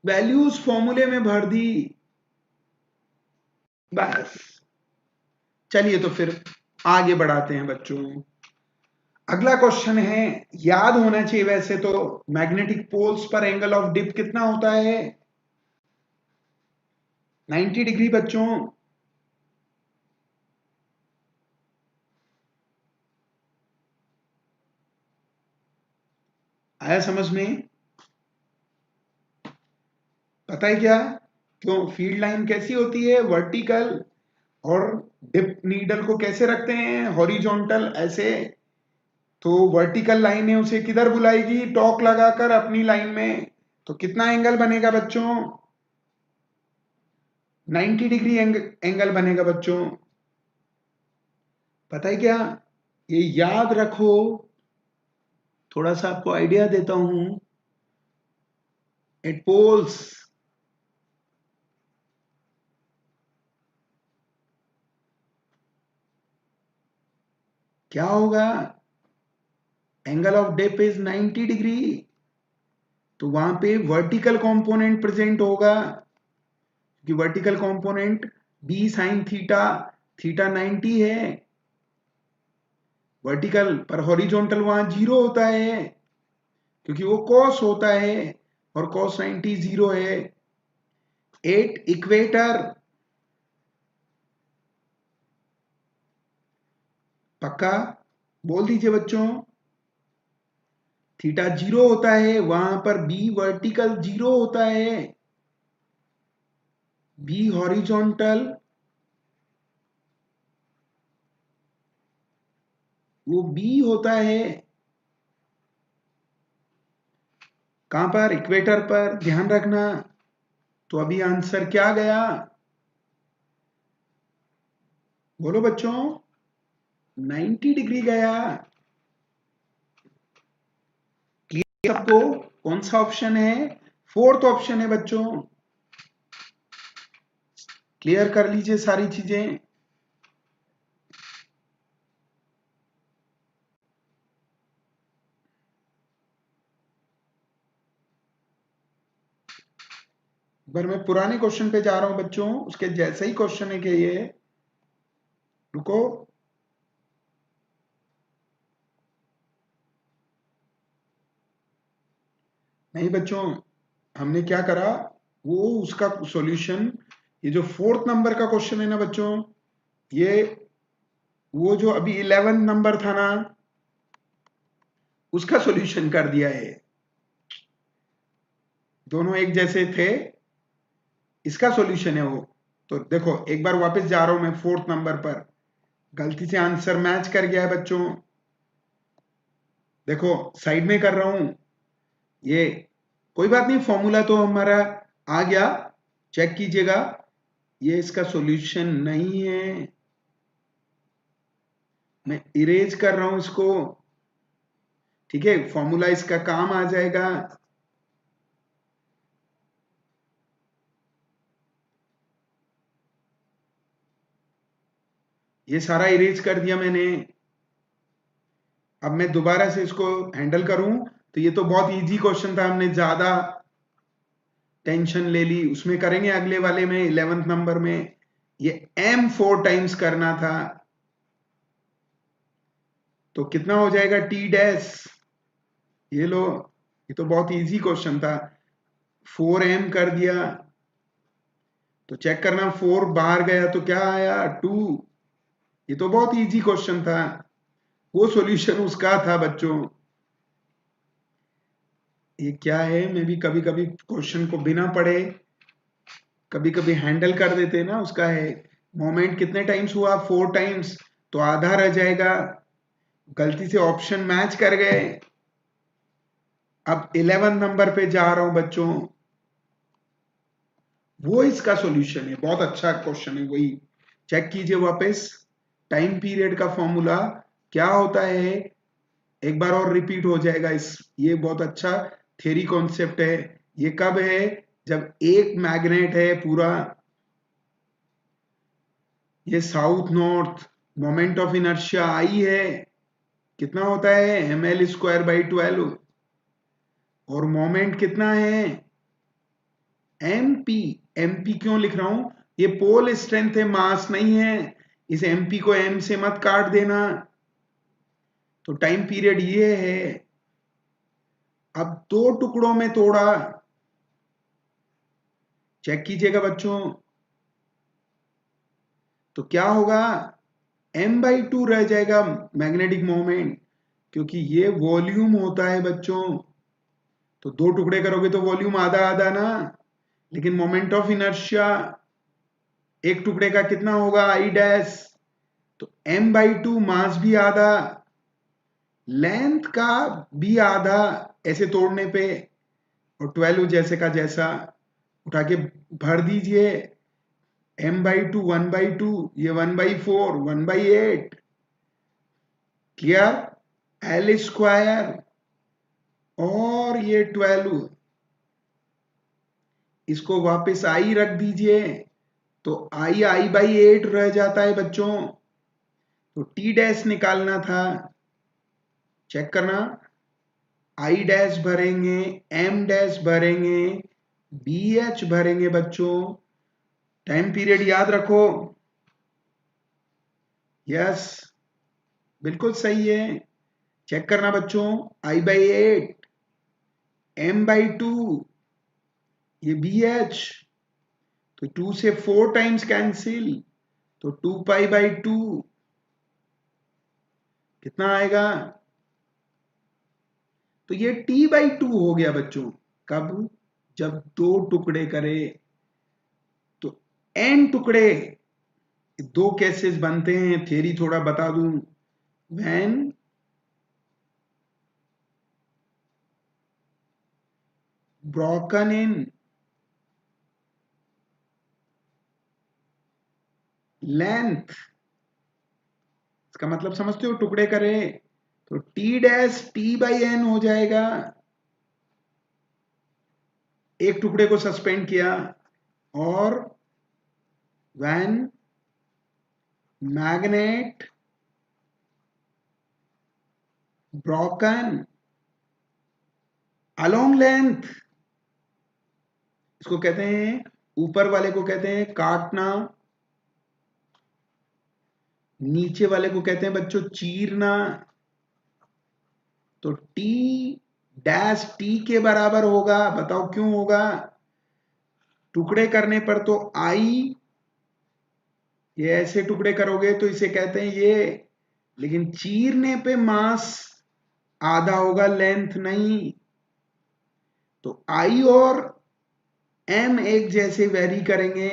Speaker 1: वैल्यूज फॉर्मूले में भर दी, बस। चलिए तो फिर आगे बढ़ाते हैं बच्चों। अगला क्वेश्चन है, याद होना चाहिए वैसे तो, मैग्नेटिक पोल्स पर एंगल ऑफ डिप कितना होता है? 90 डिग्री बच्चों। आया समझ में? पता है क्या क्यों? फील्ड लाइन कैसी होती है? वर्टिकल। और डिप नीडल को कैसे रखते हैं? हॉरिजॉन्टल, ऐसे। तो वर्टिकल लाइन है, उसे किधर बुलाएगी? टॉक लगाकर अपनी लाइन में। तो कितना एंगल बनेगा बच्चों? 90 डिग्री एंगल बनेगा बच्चों। पता है क्या? ये याद रखो, थोड़ा सा आपको आइडिया देता हूं। एट पोल्स क्या होगा? Angle of dip is 90 degree. तो वहां पे वर्टिकल कंपोनेंट प्रेजेंट होगा, कि vertical component B sine theta, theta 90 है वर्टिकल पर। हॉरिजॉन्टल वहां 0 होता है, क्योंकि वो कॉस होता है और कॉस 90 0 है। एट इक्वेटर, पक्का बोल दीजिए बच्चों। थीटा 0 होता है वहां पर, बी वर्टिकल 0 होता है, बी हॉरिजॉन्टल वो बी होता है। कहां पर? इक्वेटर पर, ध्यान रखना। तो अभी आंसर क्या गया? बोलो बच्चों। 90 डिग्री गया। क्लियर सबको? कौन सा ऑप्शन है? फोर्थ ऑप्शन है बच्चों। क्लियर कर लीजिए सारी चीजें। बार मैं पुराने क्वेश्चन पे जा रहा हूं बच्चों, उसके जैसे ही क्वेश्चन है कि ये, रुको। नहीं बच्चों, हमने क्या करा, वो उसका सॉल्यूशन, ये जो फोर्थ नंबर का क्वेश्चन है ना बच्चों, ये वो जो अभी 11 नंबर था ना, उसका सॉल्यूशन कर दिया है। दोनों एक जैसे थे, इसका सॉल्यूशन है वो। तो देखो एक बार वापस जा रहा हूं मैं फोर्थ नंबर पर, गलती से आंसर मैच कर गया है बच्चों। देखो साइड में कर रहा हूं ये, कोई बात नहीं, फॉर्मूला तो हमारा आ गया, चेक कीजिएगा। ये इसका सॉल्यूशन नहीं है, मैं इरेज कर रहा हूं इसको। ठीक है, फॉर्मूला इसका काम आ जाएगा। ये सारा इरेज कर दिया मैंने। अब मैं दोबारा से इसको हैंडल करूं, तो ये तो बहुत इजी क्वेश्चन था, हमने ज्यादा टेंशन ले ली। उसमें करेंगे अगले वाले में, 11th नंबर में। ये m 4 टाइम्स करना था, तो कितना हो जाएगा t डैश? ये लो, ये तो बहुत इजी क्वेश्चन था। 4m कर दिया, तो चेक करना 4 बाहर गया तो क्या आया? 2। ये तो बहुत इजी क्वेश्चन था। वो सॉल्यूशन उसका था बच्चों। ये क्या है, मैं भी कभी कभी क्वेश्चन को बिना पढ़े कभी कभी हैंडल कर देते हैं ना, उसका है। मोमेंट कितने टाइम्स हुआ, 4 टाइम्स, तो आधा रह जाएगा। गलती से ऑप्शन मैच कर गए। अब 11 नंबर पे जा रहा हूं बच्चों, वो इसका सॉल्यूशन है। बहुत अच्छा क्वेश्चन है, वही चेक कीजिए वापस। टाइम पीरियड का फॉर्मूला क्या होता है, एक बार और रिपीट हो जाएगा। इस ये बहुत अच्छा थ्योरी कॉन्सेप्ट है। ये कब है, जब एक मैग्नेट है पूरा, ये south north, moment of inertia I है, कितना होता है ml²/12, और मोमेंट कितना है mp। mp क्यों लिख रहा हूं, ये पोल स्ट्रेंथ है, मास नहीं है। इस mp को m से मत काट देना। तो टाइम पीरियड ये है। अब 2 टुकड़ों में तोड़ा, चेक कीजिएगा बच्चों, तो क्या होगा, m/2 रह जाएगा मैग्नेटिक मोमेंट, क्योंकि ये वॉल्यूम होता है बच्चों। तो 2 टुकड़े करोगे तो वॉल्यूम आधा आधा ना, लेकिन मोमेंट ऑफ इनर्शिया एक टुकड़े का कितना होगा I डैश, तो m/2, मास भी आधा, लेंथ का भी आधा, ऐसे तोड़ने पे। और 12 जैसे का जैसा उठा के भर दीजिए। m/2 1/2, ये 1/4, 1/8, क्लियर, l², और ये 12, इसको वापस I रख दीजिए, तो I/8 रह जाता है बच्चों। तो T डैश निकालना था, चेक करना, I डैश भरेंगे, M डैश भरेंगे, BH भरेंगे बच्चों। टाइम पीरियड याद रखो, यस बिल्कुल सही है। चेक करना बच्चों, I/8, M/2, ये BH, तो 2 से 4 टाइम्स कैंसिल, तो 2π/2 कितना आएगा, तो ये T/2 हो गया बच्चों। कब, जब 2 टुकड़े करे, तो n टुकड़े, 2 केसेस बनते हैं, थ्योरी थोड़ा बता दूं। when broken in length, इसका मतलब समझते हो, टुकड़े करे तो T डैश T/n हो जाएगा। एक टुकड़े को सस्पेंड किया, और when magnet broken along length, इसको कहते हैं, ऊपर वाले को कहते हैं काटना, नीचे वाले को कहते हैं बच्चों चीरना। तो T डैश T के बराबर होगा, बताओ क्यों होगा, टुकड़े करने पर तो I, ये ऐसे टुकड़े करोगे तो इसे कहते हैं ये, लेकिन चीरने पे मास आधा होगा, लेंथ नहीं। तो I और M एक जैसे वेरी करेंगे,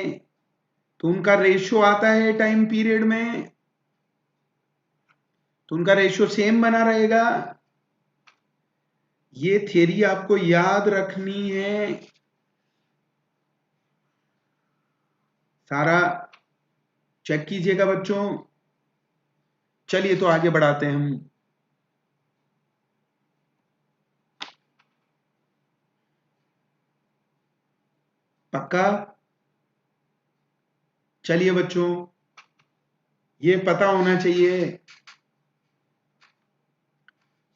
Speaker 1: तो उनका रेशियो आता है टाइम पीरियड में, तो उनका रेशियो सेम बना रहेगा। ये थ्योरी आपको याद रखनी है, सारा चेक कीजिएगा बच्चों। चलिए तो आगे बढ़ाते हैं हम। पक्का, चलिए बच्चों, ये पता होना चाहिए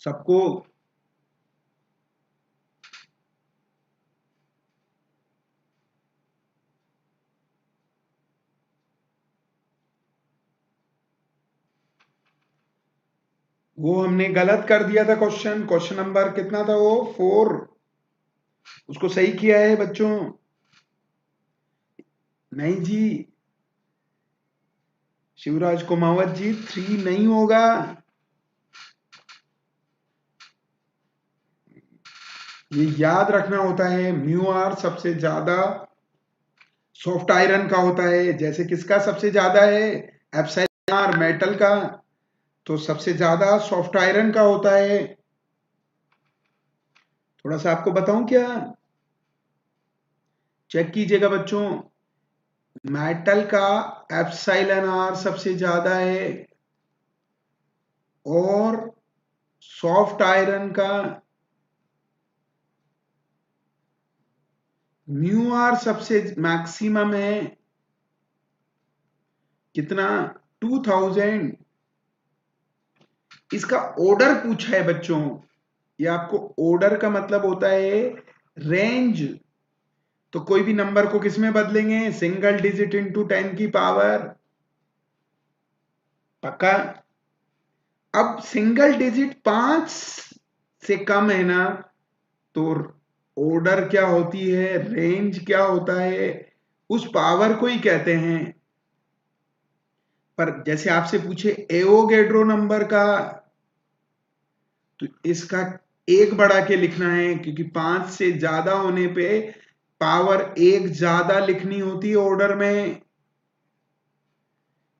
Speaker 1: सबको। वो हमने गलत कर दिया था क्वेश्चन, क्वेश्चन नंबर कितना था वो, 4, उसको सही किया है बच्चों। नहीं जी, शिवराज कुमावत जी, 3 नहीं होगा, ये याद रखना होता है। म्यू आर सबसे ज्यादा सॉफ्ट आयरन का होता है। जैसे किसका सबसे ज्यादा है? एप्सिलॉन आर मेटल का, तो सबसे ज्यादा सॉफ्ट आयरन का होता है। थोड़ा सा आपको बताऊं क्या? चेक कीजिएगा बच्चों, मेटल का एप्सिलॉन आर सबसे ज्यादा है और सॉफ्ट आयरन का म्यू आर सबसे मैक्सिमम है। कितना? 2000। इसका ऑर्डर पूछा है बच्चों। ये आपको ऑर्डर का मतलब होता है रेंज। तो कोई भी नंबर को किस में बदलेंगे? सिंगल डिजिट इंटू 10 की पावर। पक्का? अब सिंगल डिजिट 5 से कम है ना, तो ऑर्डर क्या होती है, रेंज क्या होता है, उस पावर को ही कहते हैं। पर जैसे आपसे पूछे एवोगैड्रो नंबर का, तो इसका एक बढ़ा के लिखना है, क्योंकि 5 से ज्यादा होने पे पावर एक ज्यादा लिखनी होती है ऑर्डर में।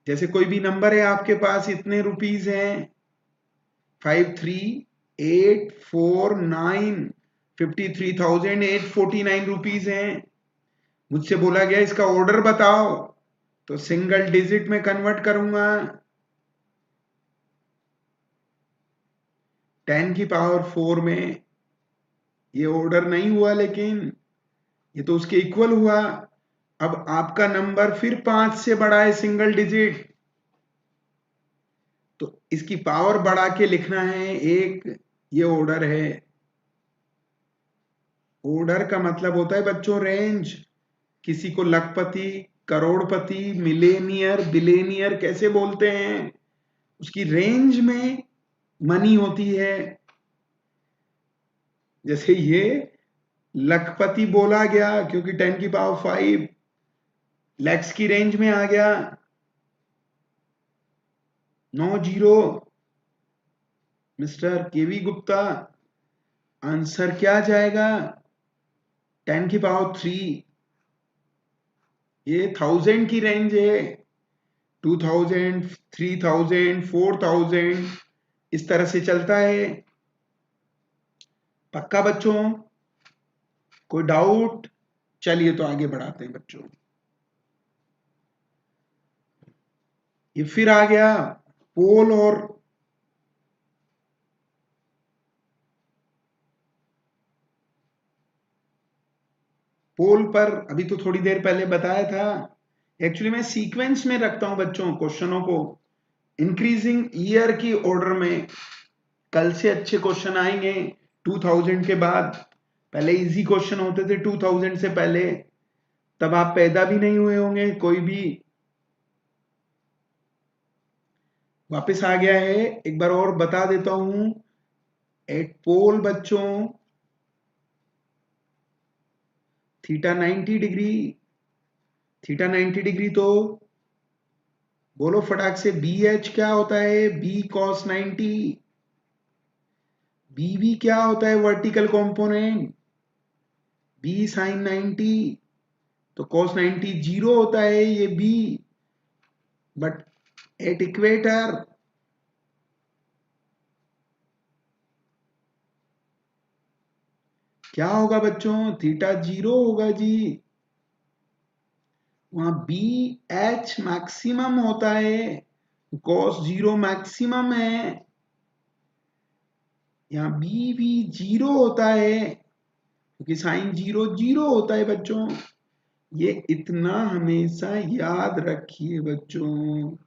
Speaker 1: जैसे कोई भी नंबर है आपके पास, इतने रुपीस हैं, 53,849, 53,849 रुपीस हैं। मुझसे बोला गया इसका ऑर्डर बताओ, तो सिंगल डिजिट में कन्वर्ट करूंगा। 10 की पावर 4 में ये ऑर्डर नहीं हुआ, लेकिन ये तो उसके इक्वल हुआ। अब आपका नंबर फिर 5 से बड़ा है सिंगल डिजिट, तो इसकी पावर बढ़ा के लिखना है एक। ये ऑर्डर है। ऑर्डर का मतलब होता है बच्चों रेंज। किसी को लखपति, करोड़पति, मिलेनियर, बिलेनियर कैसे बोलते हैं? उसकी रेंज में मनी होती है। जैसे ये लखपति बोला गया क्योंकि 10 की पावर 5 लैक्स की रेंज में आ गया। 90। मिस्टर केवी गुप्ता, आंसर क्या जाएगा? 10 की पावर 3। ये 1000 की रेंज है। 2000, 3000, 4000 इस तरह से चलता है। पक्का बच्चों? कोई डाउट? चलिए तो आगे बढ़ाते हैं बच्चों। ये फिर आ गया पोल और पोल पर अभी तो थोड़ी देर पहले बताया था। एक्चुअली मैं सीक्वेंस में रखता हूं बच्चों क्वेश्चनों को, इंक्रीजिंग ईयर की ऑर्डर में। कल से अच्छे क्वेश्चन आएंगे 2000 के बाद। पहले इजी क्वेश्चन होते थे 2000 से पहले, तब आप पैदा भी नहीं हुए होंगे कोई भी। वापस आ गया है, एक बार और बता देता हूं। एट पोल बच्चों, थीटा 90 डिग्री। थीटा 90 डिग्री तो बोलो फटाक से, बी एच क्या होता है? B cos 90। बी भी क्या होता है? Vertical component. B sine 90। तो कॉस 90 जीरो होता है ये बी, बट एट इक्वेटर क्या होगा बच्चों? थीटा जीरो होगा जी। वहां बी एच मैक्सिमम होता है, कॉस जीरो मैक्सिमम है। यहाँ बी भी जीरो होता है, क्योंकि साइन जीरो जीरो होता है बच्चों। ये इतना हमेशा याद रखिए बच्चों।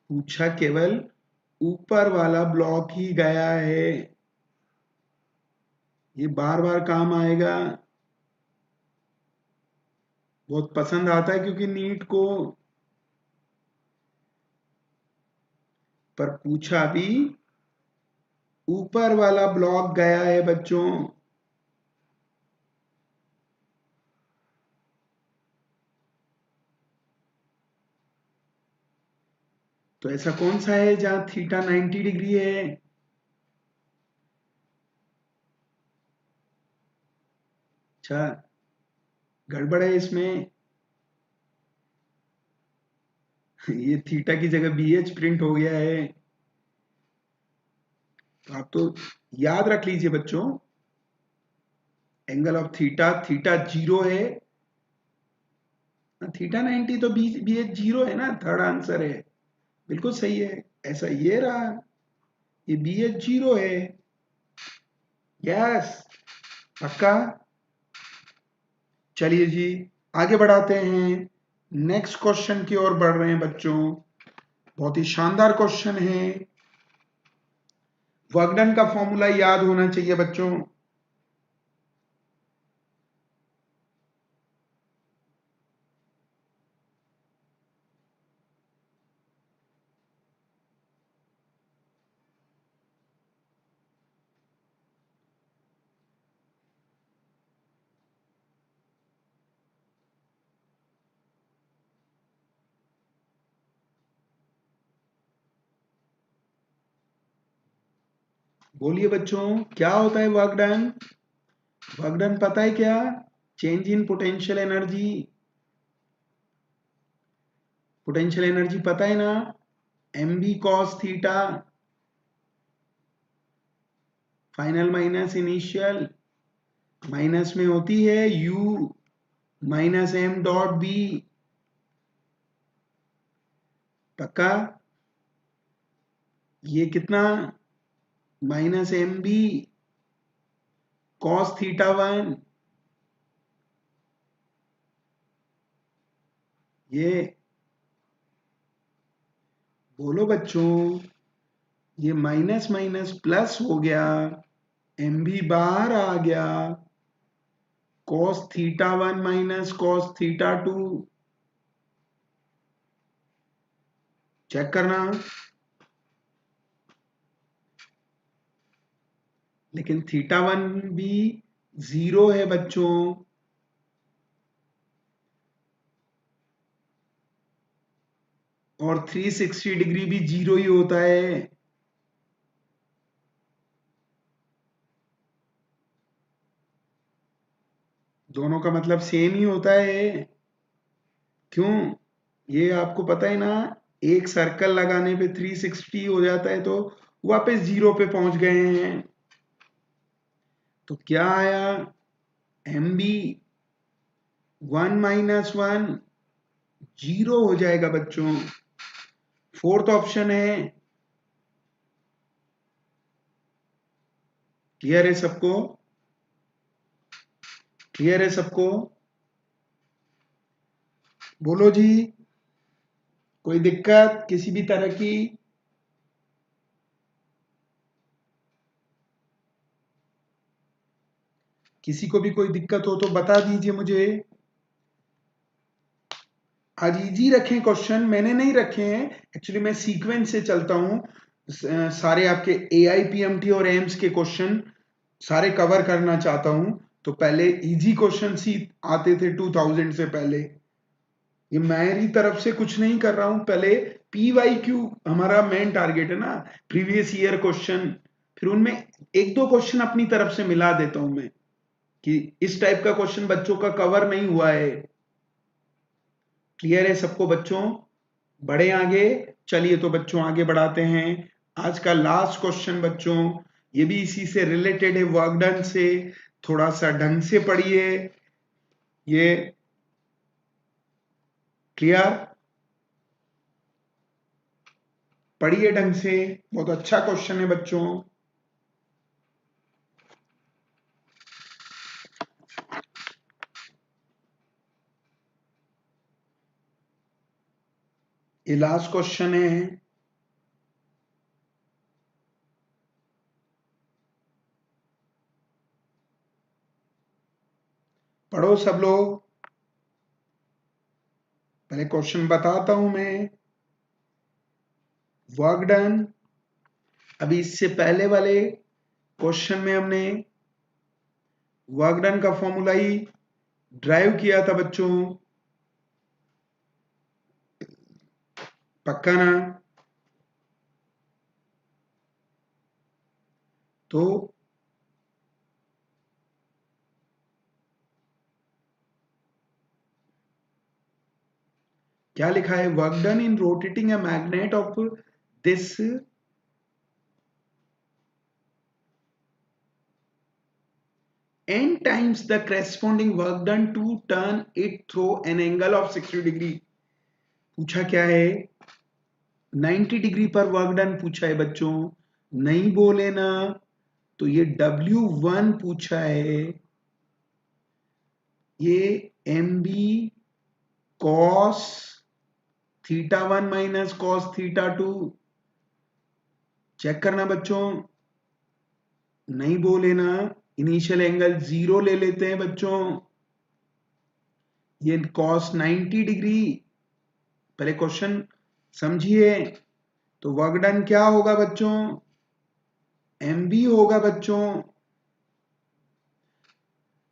Speaker 1: पूछा केवल ऊपर वाला ब्लॉक ही गया है, ये बार बार काम आएगा। बहुत पसंद आता है क्योंकि नीट को। पर पूछा भी ऊपर वाला ब्लॉक गया है बच्चों। तो ऐसा कौन सा है जहां थीटा 90 डिग्री है? अच्छा, गड़बड़ है इसमें। ये थीटा की जगह BH प्रिंट हो गया है। तो आप तो याद रख लीजिए बच्चों, एंगल ऑफ थीटा, थीटा 0 है, थीटा 90 तो BH 0 है ना, थर्ड आंसर है, बिल्कुल सही है। ऐसा ये रहा, ये BH 0 है। यस, पक्का। चलिए जी, आगे बढ़ाते हैं, नेक्स्ट क्वेश्चन की ओर बढ़ रहे हैं बच्चों। बहुत ही शानदार क्वेश्चन है। वर्क डन का फॉर्मूला याद होना चाहिए बच्चों। बोलिए बच्चों, क्या होता है वर्क डन? वर्क डन पता है क्या? Change in potential energy. Potential energy पता है ना, mv cos theta final minus initial, minus में होती है u minus m dot b। पक्का? ये कितना? Minus mb cos theta 1। ये बोलो बच्चों, ये माइनस माइनस प्लस हो गया, mb बाहर आ गया, cos theta 1 minus cos theta 2। Check करना। लेकिन थीटा 1 भी 0 है बच्चों, और 360 डिग्री भी 0 ही होता है। दोनों का मतलब सेम ही होता है। क्यों? ये आपको पता है ना, एक सर्कल लगाने पे 360 हो जाता है, तो वापस 0 पे पहुंच गए हैं। तो क्या आया? mb 1 माइनस 1 0 हो जाएगा बच्चों। फोर्थ ऑप्शन है। क्लियर है सबको? क्लियर है सबको? बोलो जी, कोई दिक्कत किसी भी तरह की? किसी को भी कोई दिक्कत हो तो बता दीजिए मुझे। आज इजी रखें क्वेश्चन, मैंने नहीं रखे हैं, एक्चुअली मैं सीक्वेंस से चलता हूं। सारे आपके AIPMT और एम्स के क्वेश्चन सारे कवर करना चाहता हूं। तो पहले इजी क्वेश्चन ही आते थे 2000 से पहले। ये मेरी तरफ से कुछ नहीं कर रहा हूं, पहले PYQ हमारा मेन टारगेट है ना, प्रीवियस ईयर क्वेश्चन, फिर उनमें एक दो क्वेश्चन अपनी तरफ से मिला देता हूं मैं, कि इस टाइप का क्वेश्चन बच्चों का कवर नहीं हुआ है। क्लियर है सबको बच्चों? बढ़े आगे। चलिए तो बच्चों आगे बढ़ाते हैं। आज का लास्ट क्वेश्चन बच्चों, ये भी इसी से रिलेटेड है, वर्क डन से। थोड़ा सा ढंग से पढ़िए। ये क्लियर? पढ़िए ढंग से, बहुत अच्छा क्वेश्चन है बच्चों। ये लास्ट क्वेश्चन है। पढ़ो सब लोग। पहले क्वेश्चन बताता हूं मैं। वर्क डन, अभी इससे पहले वाले क्वेश्चन में हमने वर्क डन का फॉर्मूला ही ड्राइव किया था बच्चों। पक्का ना? तो क्या लिखा है, work done in rotating a magnet of this n times the corresponding work done to turn it through an angle of 60 degree। पूछा क्या है, 90 डिग्री पर वर्क डन पूछा है बच्चों, नहीं बोले ना तो ये W1 पूछा है, ये MB cos theta 1 minus cos theta 2, check करना बच्चों, नहीं बोले ना, इनिशियल एंगल 0 ले लेते हैं बच्चों, ये cos 90 डिग्री, पहले क्वेश्चन समझिए। तो वर्क डन क्या होगा बच्चों, MB होगा बच्चों,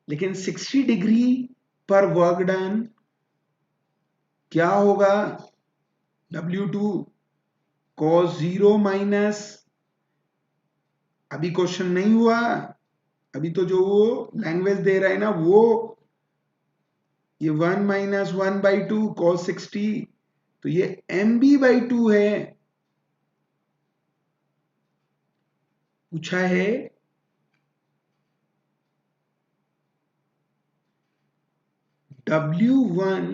Speaker 1: लेकिन 60 डिग्री पर वर्क डन क्या होगा, W2 cos 0 माइनस, अभी क्वेश्चन नहीं हुआ, अभी तो जो वो लैंग्वेज दे रहा है ना वो, ये 1 माइनस 1/2 cos 60, तो ये MB/2 है। पूछा है W1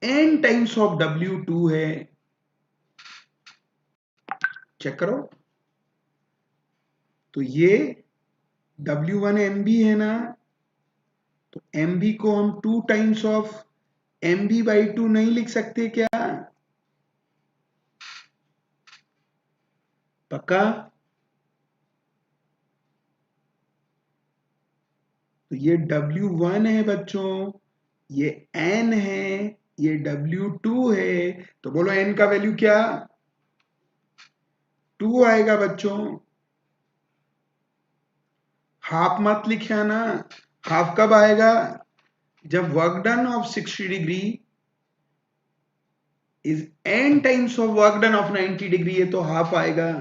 Speaker 1: n times of W2 है, चेक करो, तो ये W1 MB है ना, तो MB को हम 2 टाइम्स ऑफ MB/2 नहीं लिख सकते क्या, पक्का, तो ये W1 है बच्चों, ये N है, ये W2 है, तो बोलो N का वैल्यू क्या, 2 आएगा बच्चों, हाफ मत लिखा ना, हाफ कब आएगा, जब work done of 60 degree is n times of work done of 90 degree है तो हाफ आएगा।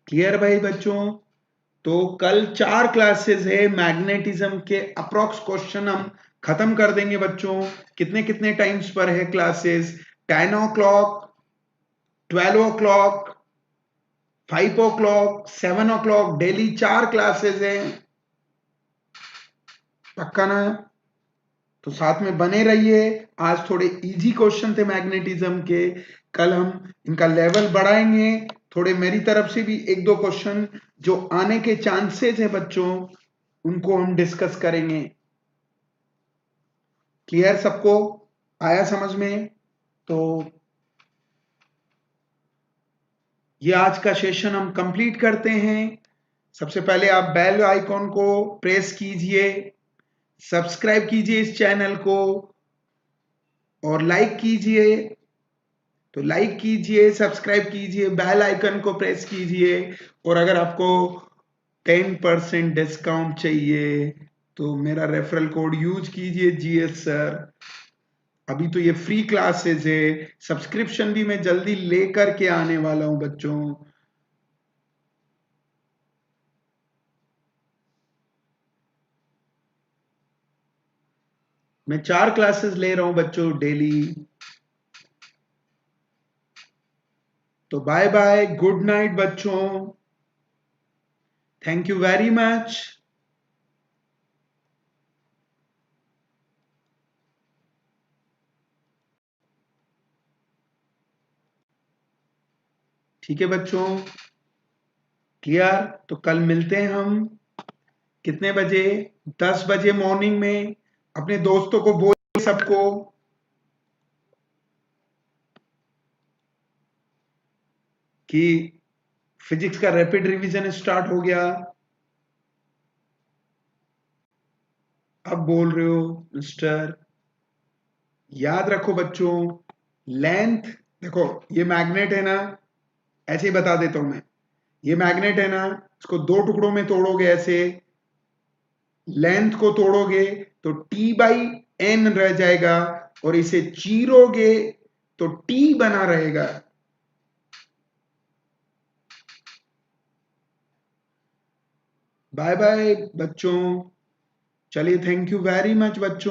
Speaker 1: क्लियर भाई बच्चों, तो कल 4 क्लासेस है मैग्नेटिज्म के, अप्रॉक्स क्वेश्चन हम खत्म कर देंगे बच्चों। कितने कितने टाइम्स पर है classes, 10 o'clock, 12 o'clock, 5 o'clock, 7 o'clock, daily 4 classes हैं, पक्का ना, तो साथ में बने रहिए। आज थोड़े इजी क्वेश्चन थे मैग्नेटिज्म के, कल हम इनका लेवल बढ़ाएंगे, थोड़े मेरी तरफ से भी 1-2 क्वेश्चन जो आने के चांसेस है बच्चों उनको हम डिस्कस करेंगे। क्लियर सबको, आया समझ में, तो ये आज का सेशन हम कंप्लीट करते हैं। सबसे पहले आप बेल आइकॉन को प्रेस कीजिए, सब्सक्राइब कीजिए इस चैनल को और लाइक कीजिए, तो लाइक कीजिए, सब्सक्राइब कीजिए, बेल आइकन को प्रेस कीजिए, और अगर आपको 10% डिस्काउंट चाहिए तो मेरा रेफरल कोड यूज कीजिए GS सर। अभी तो ये फ्री क्लासेस है, सब्सक्रिप्शन भी मैं जल्दी लेकर के आने वाला हूं बच्चों। मैं 4 क्लासेस ले रहा हूं बच्चों डेली। तो बाय बाय, गुड नाइट बच्चों, थैंक यू वेरी मच। ठीक है बच्चों, क्लियर, तो कल मिलते हैं हम कितने बजे, 10 बजे मॉर्निंग में। अपने दोस्तों को बोलिए सबको कि फिजिक्स का रैपिड रिवीजन स्टार्ट हो गया। अब बोल रहे हो मिस्टर, याद रखो बच्चों, लेंथ, देखो ये मैग्नेट है ना, ऐसे ही बता देता हूं मैं, ये मैग्नेट है ना, इसको 2 टुकड़ों में तोड़ोगे ऐसे, लेंथ को तोड़ोगे तो T/N रह जाएगा, और इसे चीरोगे तो T बना रहेगा। बाय बाय बच्चों। चलिए, थैंक यू वेरी मच बच्चों।